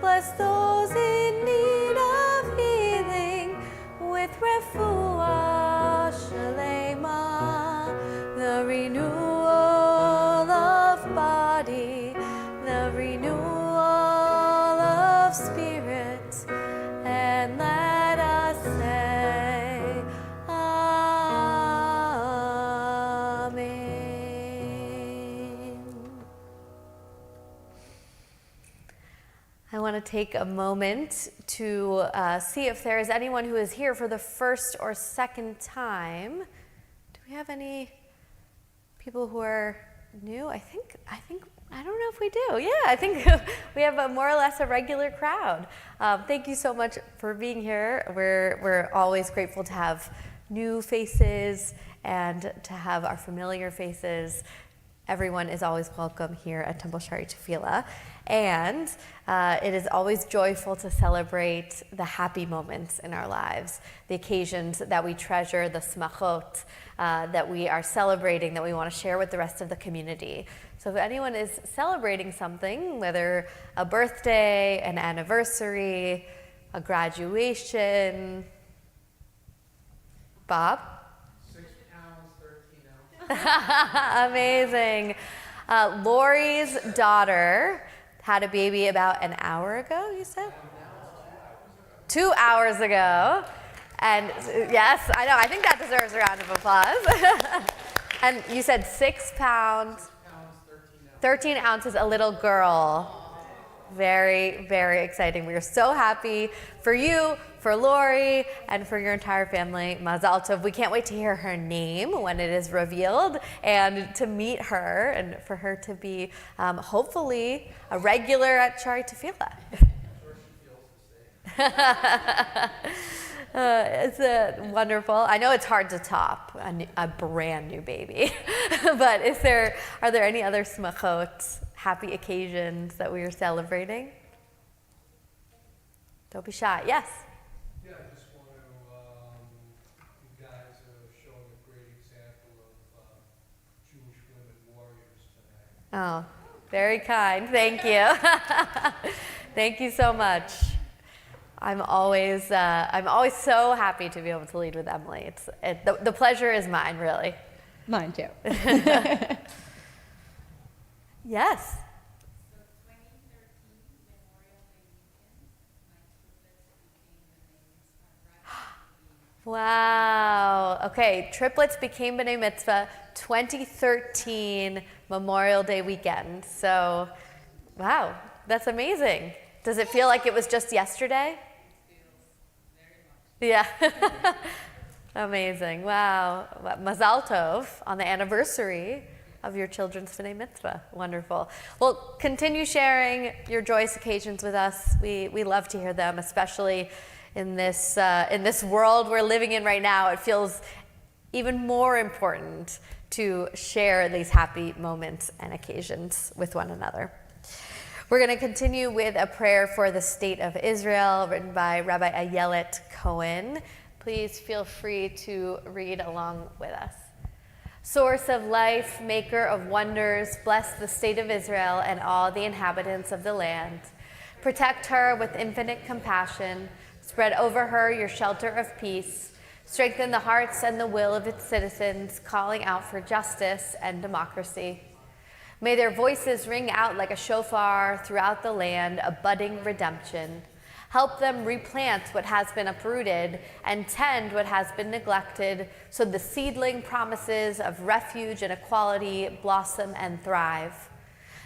Bless those in need of healing with refuah shalema, the renewal of body, the renewal of spirit, and let us say, Amen. I want to take a moment to see if there is anyone who is here for the first or second time. Do we have any people who are new? I don't know if we do. Yeah, I think we have more or less a regular crowd. Thank you so much for being here. We're always grateful to have new faces and to have our familiar faces. Everyone is always welcome here at Temple Shari Tefillah. And it is always joyful to celebrate the happy moments in our lives, the occasions that we treasure, the smachot that we are celebrating, that we want to share with the rest of the community. So if anyone is celebrating something, whether a birthday, an anniversary, a graduation, Bob? 6 pounds, 13 ounces. Amazing. Lori's daughter had a baby about an hour ago, you said? 2 hours ago. And yes, I know, I think that deserves a round of applause. And you said 6 pounds, 13 ounces, a little girl. Very, very exciting. We are so happy for you, for Lori, and for your entire family. Mazal tov. We can't wait to hear her name when it is revealed and to meet her and for her to be hopefully a regular at Shari Tefillah. It's wonderful. I know it's hard to top a brand new baby, but are there any other smachot, happy occasions that we are celebrating? Don't be shy. Yes. Yeah, I just want to, you guys are showing a great example of Jewish women warriors tonight. Oh, very kind. Thank you. Thank you so much. I'm always so happy to be able to lead with Emily. The pleasure is mine, really. Mine too. Yes. So 2013 Memorial Day weekend, my triplets became the name Wow. Okay, triplets became B'nai Mitzvah 2013 Memorial Day weekend. So, wow, that's amazing. Does it feel like it was just yesterday? Yeah. Amazing. Wow. Mazal tov on the anniversary of your children's B'nai Mitzvah. Wonderful. Well, continue sharing your joyous occasions with us. We love to hear them, especially in this world we're living in right now. It feels even more important to share these happy moments and occasions with one another. We're going to continue with a prayer for the state of Israel, written by Rabbi Ayelet Cohen. Please feel free to read along with us. Source of life, maker of wonders, bless the state of Israel and all the inhabitants of the land. Protect her with infinite compassion. Spread over her your shelter of peace. Strengthen the hearts and the will of its citizens, calling out for justice and democracy. May their voices ring out like a shofar throughout the land, a budding redemption. Help them replant what has been uprooted and tend what has been neglected, so the seedling promises of refuge and equality blossom and thrive.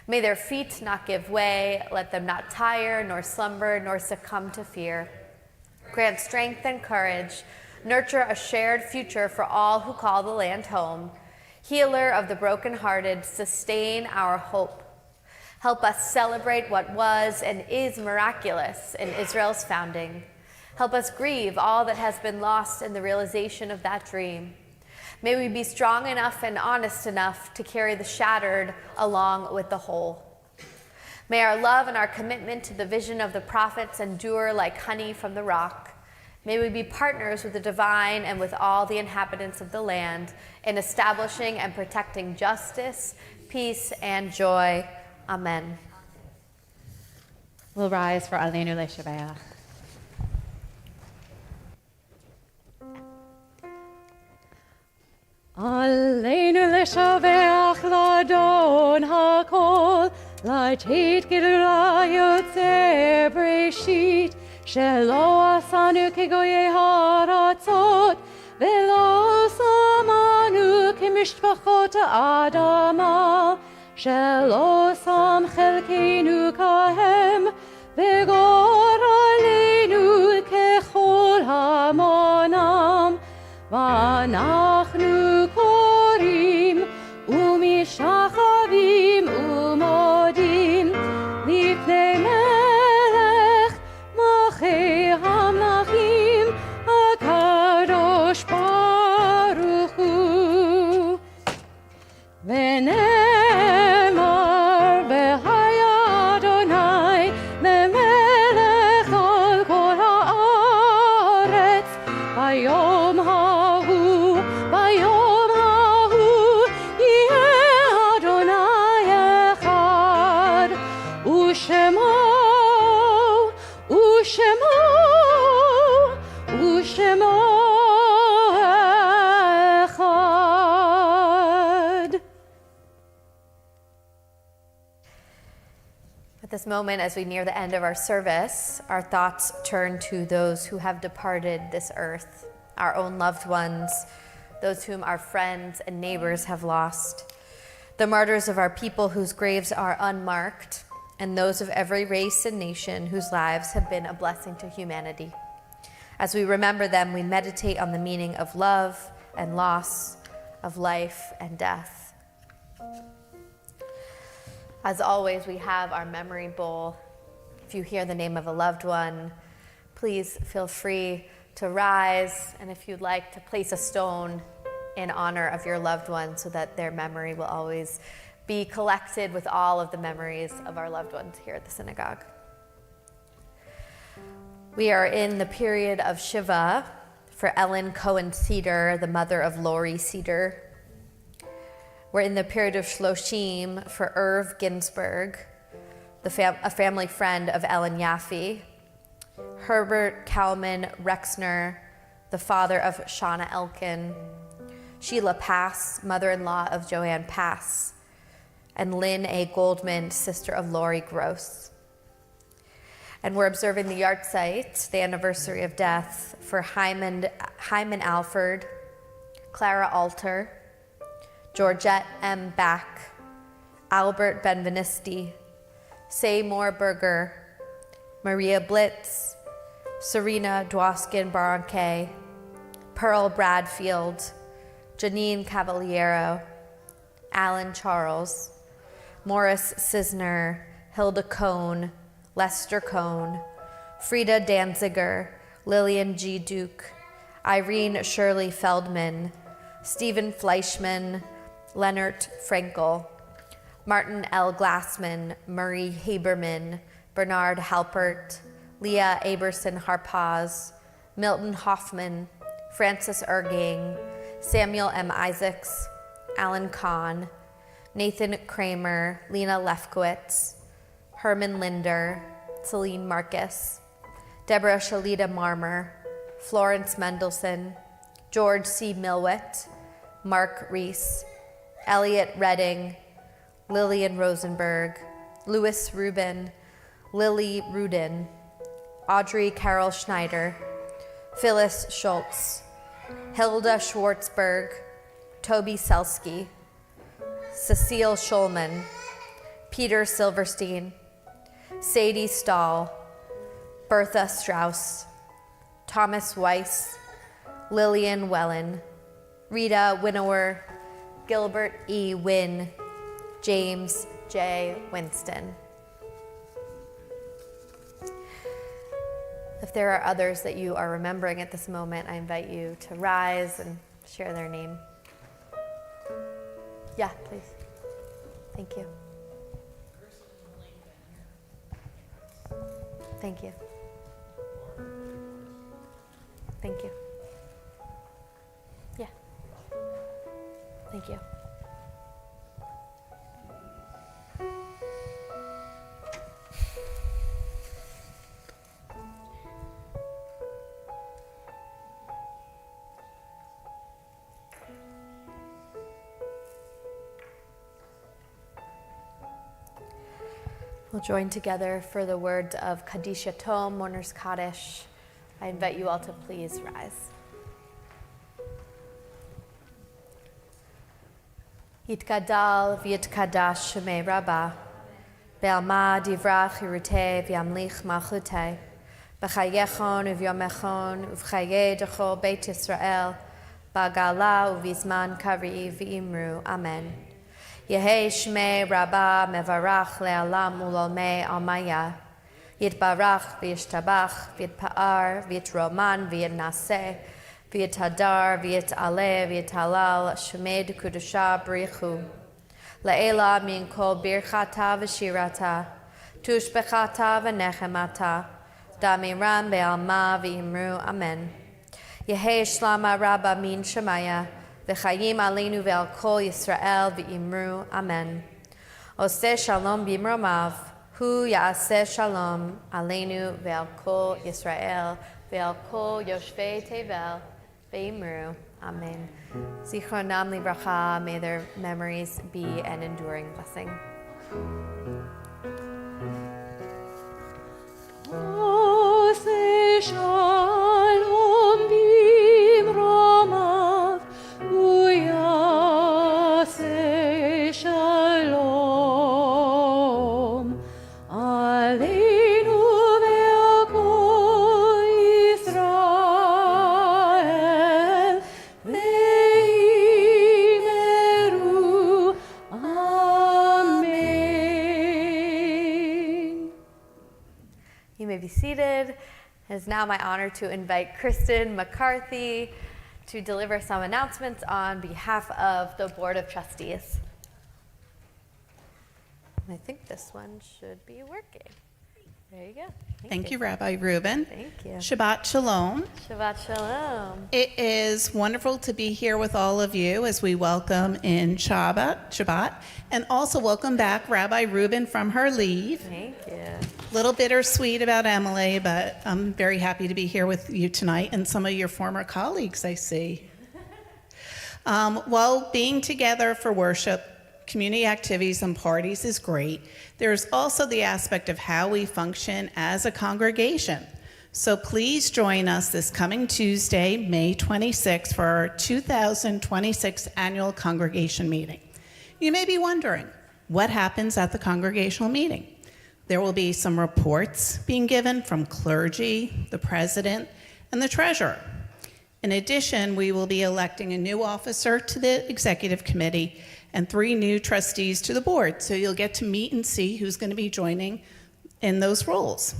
May their feet not give way, let them not tire, nor slumber, nor succumb to fear. Grant strength and courage, nurture a shared future for all who call the land home. Healer of the brokenhearted, sustain our hope. Help us celebrate what was and is miraculous in Israel's founding. Help us grieve all that has been lost in the realization of that dream. May we be strong enough and honest enough to carry the shattered along with the whole. May our love and our commitment to the vision of the prophets endure like honey from the rock. May we be partners with the divine and with all the inhabitants of the land in establishing and protecting justice, peace, and joy. Amen. We'll rise for Aleinu Leshabeach. Aleinu leshabeach ladon hakol, latit gilula yotze breshit, shelo asanu kegoye haratzot, velo samanu kemishpachot adama, shelo sam chelkeinu kahem, vegor aleinu kechol hamonam, ואנחנו קוראים ומשחווים ומודים לפני מלך מלכי המלכים הקדוש ברוך הוא. ונאמר והיה אדוני למלך על כל הארץ ביום At this moment, as we near the end of our service, our thoughts turn to those who have departed this earth, our own loved ones, those whom our friends and neighbors have lost, the martyrs of our people whose graves are unmarked, and those of every race and nation whose lives have been a blessing to humanity. As we remember them, we meditate on the meaning of love and loss, of life and death. As always, we have our memory bowl. If you hear the name of a loved one, please feel free to rise, and if you'd like to place a stone in honor of your loved one so that their memory will always be collected with all of the memories of our loved ones here at the synagogue. We are in the period of Shiva for Ellen Cohen Cedar, the mother of Lori Cedar. We're in the period of Shloshim for Irv Ginsburg, a family friend of Ellen Yaffe, Herbert Kalman Rexner, the father of Shauna Elkin, Sheila Pass, mother-in-law of Joanne Pass, and Lynn A. Goldman, sister of Lori Gross. And we're observing the yahrzeit, the anniversary of death, for Hyman Alford, Clara Alter, Georgette M. Back, Albert Benvenisti, Seymour Berger, Maria Blitz, Serena Dwoskin-Baranque, Pearl Bradfield, Janine Cavaliero, Alan Charles, Morris Cisner, Hilda Cohn, Lester Cohn, Frida Danziger, Lillian G. Duke, Irene Shirley Feldman, Stephen Fleischman, Leonard Frankel, Martin L. Glassman, Murray Haberman, Bernard Halpert, Leah Aberson Harpaz, Milton Hoffman, Francis Ergang, Samuel M. Isaacs, Alan Kahn, Nathan Kramer, Lena Lefkowitz, Herman Linder, Celine Marcus, Deborah Shalita Marmer, Florence Mendelson, George C. Milwitt, Mark Reese, Elliot Redding, Lillian Rosenberg, Louis Rubin, Lily Rudin, Audrey Carol Schneider, Phyllis Schultz, Hilda Schwartzberg, Toby Selsky, Cecile Schulman, Peter Silverstein, Sadie Stahl, Bertha Strauss, Thomas Weiss, Lillian Wellen, Rita Winnower, Gilbert E. Wynn, James J. Winston. If there are others that you are remembering at this moment, I invite you to rise and share their name. Yeah, please. Thank you. Thank you. Thank you. Yeah. Thank you. We'll join together for the words of Kaddish Yatom, Mourner's Kaddish. I invite you all to please rise. Yitkadal v'yitkadash shemei Rabbah, be'alma divrach hirutei v'yamlich malchutei, b'chayechon u'vyomechon u'v'chayei dechol Beit Yisrael, ba'gala u'vizman kari v'imru. Amen. Yehei shmei Rabbah mevarach le'alam ulolmei almaya, yitbarach v'yishtabach v'yitpa'ar v'yitroman v'yitnaseh v'yithadar v'yitaleh v'yitalal shemed kudusha b'richu le'ela min kol birchata v'shirata tushbechata v'nechemata damiram be'alma v'imru. Amen. Yehei shlama Rabbah min shemaya v'chayim aleinu ve'al kol Yisrael v'imru. Amen. Oseh shalom b'imromav hu ya'aseh shalom aleinu ve'al kol Yisrael ve'al kol yoshvei tevel v'imru. Amen. Zichronam livracha, may their memories be an enduring blessing. Oseh shalom b'imromav hu ya'aseh shalom aleinu ve'al kol Yisrael ve'imru. Amen. You may be seated. It is now my honor to invite Kristen McCarthy to deliver some announcements on behalf of the Board of Trustees. I think this one should be working. There you go. Thank you, Rabbi Reuben. Thank you. Shabbat Shalom. Shabbat Shalom. It is wonderful to be here with all of you as we welcome in Shabbat, and also welcome back Rabbi Reuben from her leave. Thank you. Little bittersweet about Emily, but I'm very happy to be here with you tonight and some of your former colleagues I see. While being together for worship, community activities, and parties is great, there's also the aspect of how we function as a congregation. So please join us this coming Tuesday, May 26th, for our 2026 annual congregation meeting. You may be wondering, what happens at the congregational meeting? There will be some reports being given from clergy, the president, and the treasurer. In addition, we will be electing a new officer to the executive committee and 3 new trustees to the board. So you'll get to meet and see who's going to be joining in those roles.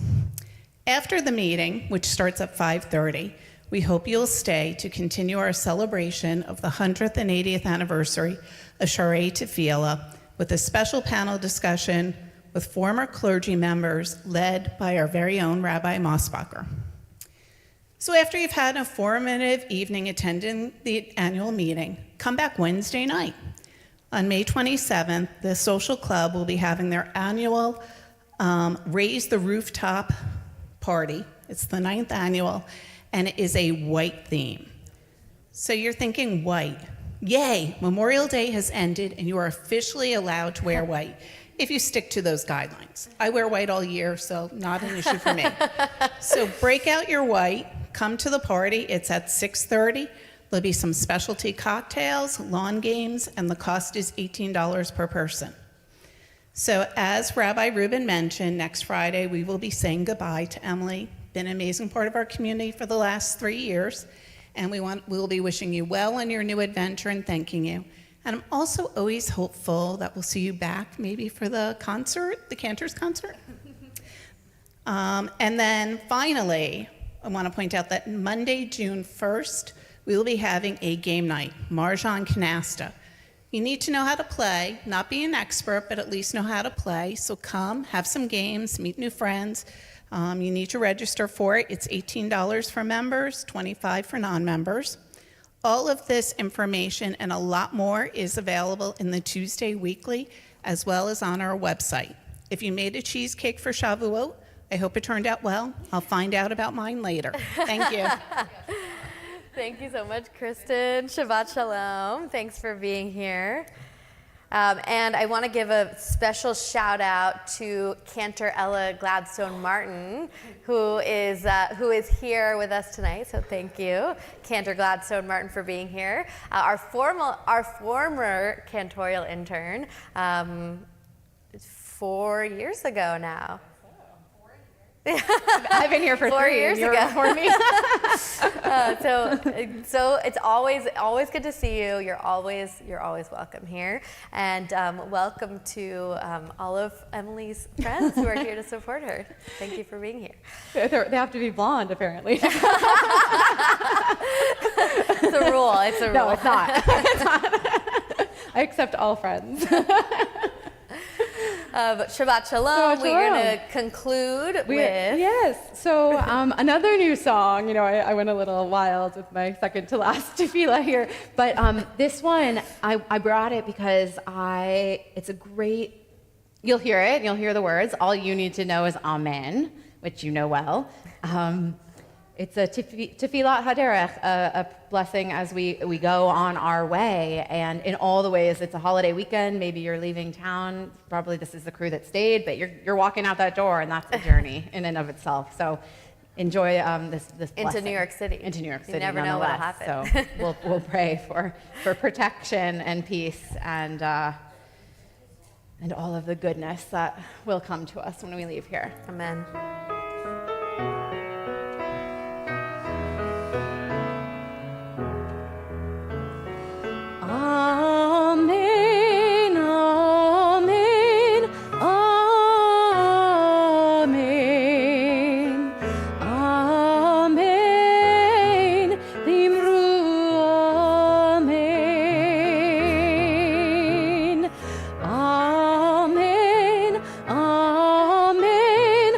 After the meeting, which starts at 5:30, we hope you'll stay to continue our celebration of the 100th and 80th anniversary of Sharei Tefillah with a special panel discussion with former clergy members led by our very own Rabbi Mosbacher. So after you've had an informative evening attending the annual meeting, come back Wednesday night. On May 27th, the social club will be having their annual Raise the Rooftop party. It's the 9th annual, and it is a white theme. So you're thinking white. Yay, Memorial Day has ended, and you are officially allowed to wear white if you stick to those guidelines. I wear white all year, so not an issue for me. So break out your white, come to the party. It's at 6:30. There'll be some specialty cocktails, lawn games, and the cost is $18 per person. So as Rabbi Reuben mentioned, next Friday we will be saying goodbye to Emily. Been an amazing part of our community for the last 3 years, and we will be wishing you well on your new adventure and thanking you. And I'm also always hopeful that we'll see you back maybe for the concert, the Cantors concert. And then finally, I want to point out that Monday, June 1st, we will be having a game night, Mahjong Canasta. You need to know how to play, not be an expert, but at least know how to play. So come, have some games, meet new friends. You need to register for it. It's $18 for members, $25 for non-members. All of this information and a lot more is available in the Tuesday Weekly, as well as on our website. If you made a cheesecake for Shavuot, I hope it turned out well. I'll find out about mine later. Thank you. Thank you so much, Kristen. Shabbat Shalom. Thanks for being here. And I want to give a special shout out to Cantor Ella Gladstone Martin, who is here with us tonight. So thank you, Cantor Gladstone Martin, for being here. Our former cantorial intern, 4 years ago now. I've been here for 4 3 years You're ago. before me. So it's always good to see you. You're always welcome here, and welcome to all of Emily's friends who are here to support her. Thank you for being here. They have to be blonde, apparently. It's a rule. It's a rule. No, it's not. It's not. I accept all friends. Shabbat Shalom. We're going to conclude with... Yes. So another new song. You know, I went a little wild with my second to last tefillah here. But this one, I brought it because it's a great... You'll hear it, and you'll hear the words. All you need to know is Amen, which you know well. It's a tefillat haderech, a blessing as we go on our way. And in all the ways, it's a holiday weekend. Maybe you're leaving town. Probably this is the crew that stayed, but you're walking out that door, and that's a journey in and of itself. So enjoy this blessing. Into New York City. Into New York City, You never know what'll nonetheless. happen. So we'll pray for protection and peace and all of the goodness that will come to us when we leave here. Amen. Amen, amen, amen, amen, Dimru amen, amen, amen,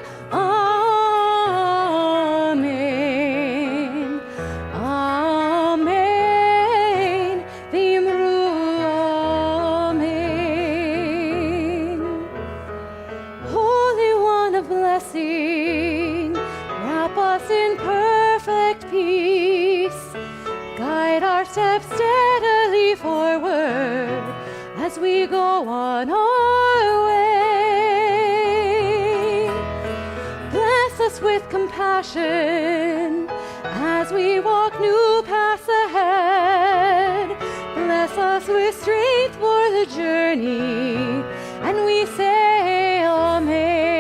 amen, amen, Dimru amen. Holy One of blessing, wrap us in perfect peace. Guide our steps steadily forward as we go on our way. Bless us with compassion as we walk new paths ahead. Bless us with strength for the journey, and we say Amen.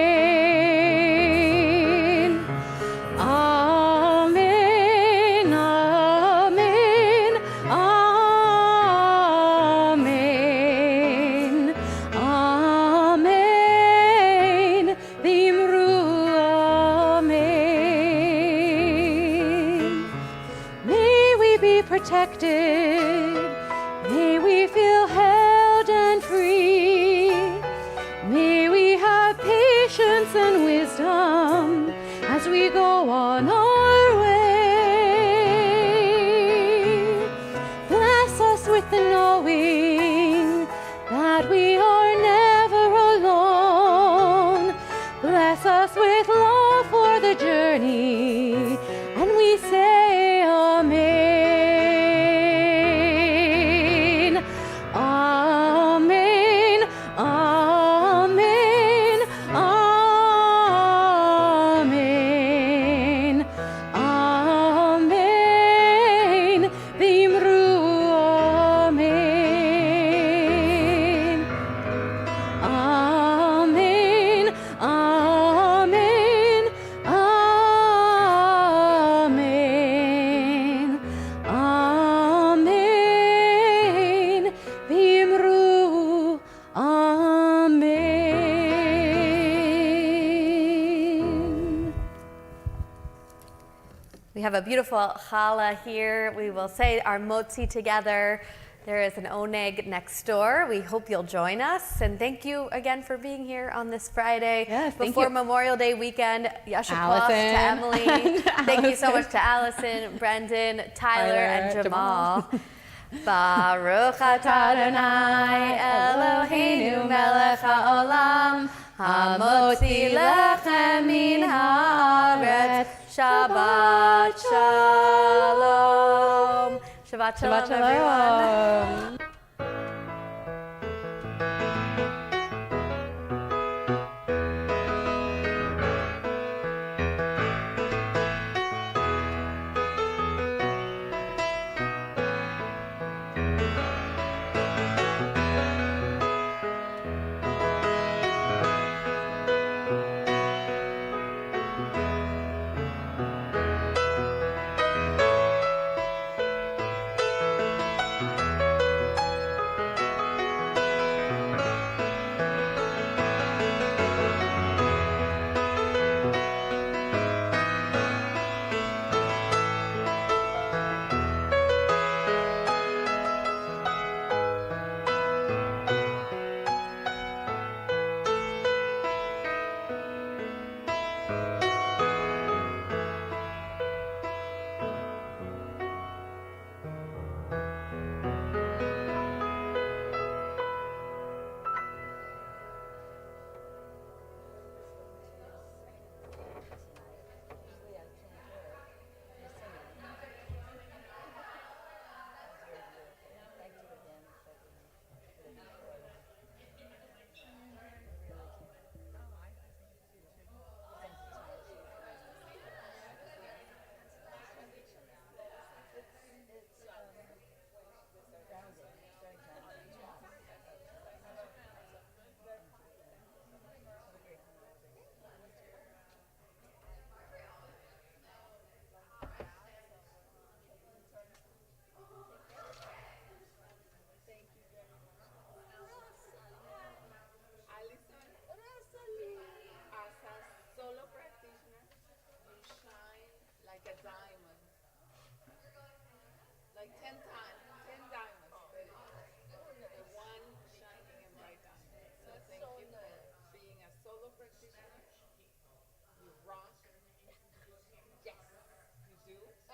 Amen, amen, amen, amen, Dimru amen. May we be protected. May we feel held and free. May we have patience and wisdom as we go on our way. Bless us with the knowing that we are never alone. Bless us with love for the journey, and we say Amen. Amen. Amen. Amen. We have a beautiful challah here. We will say our motzi together. There is an oneg next door. We hope you'll join us. And thank you again for being here on this Friday Yes, thank before you. Memorial Day weekend. Yasha Kloff to Allison. Emily. Thank you so much to Allison, Brendan, Tyler, and Jamal. Baruch atah Adonai Eloheinu melech haolam hamotzi lechem min haaretz. Shabbat shalom. Shabbat shalom, everyone.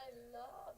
I love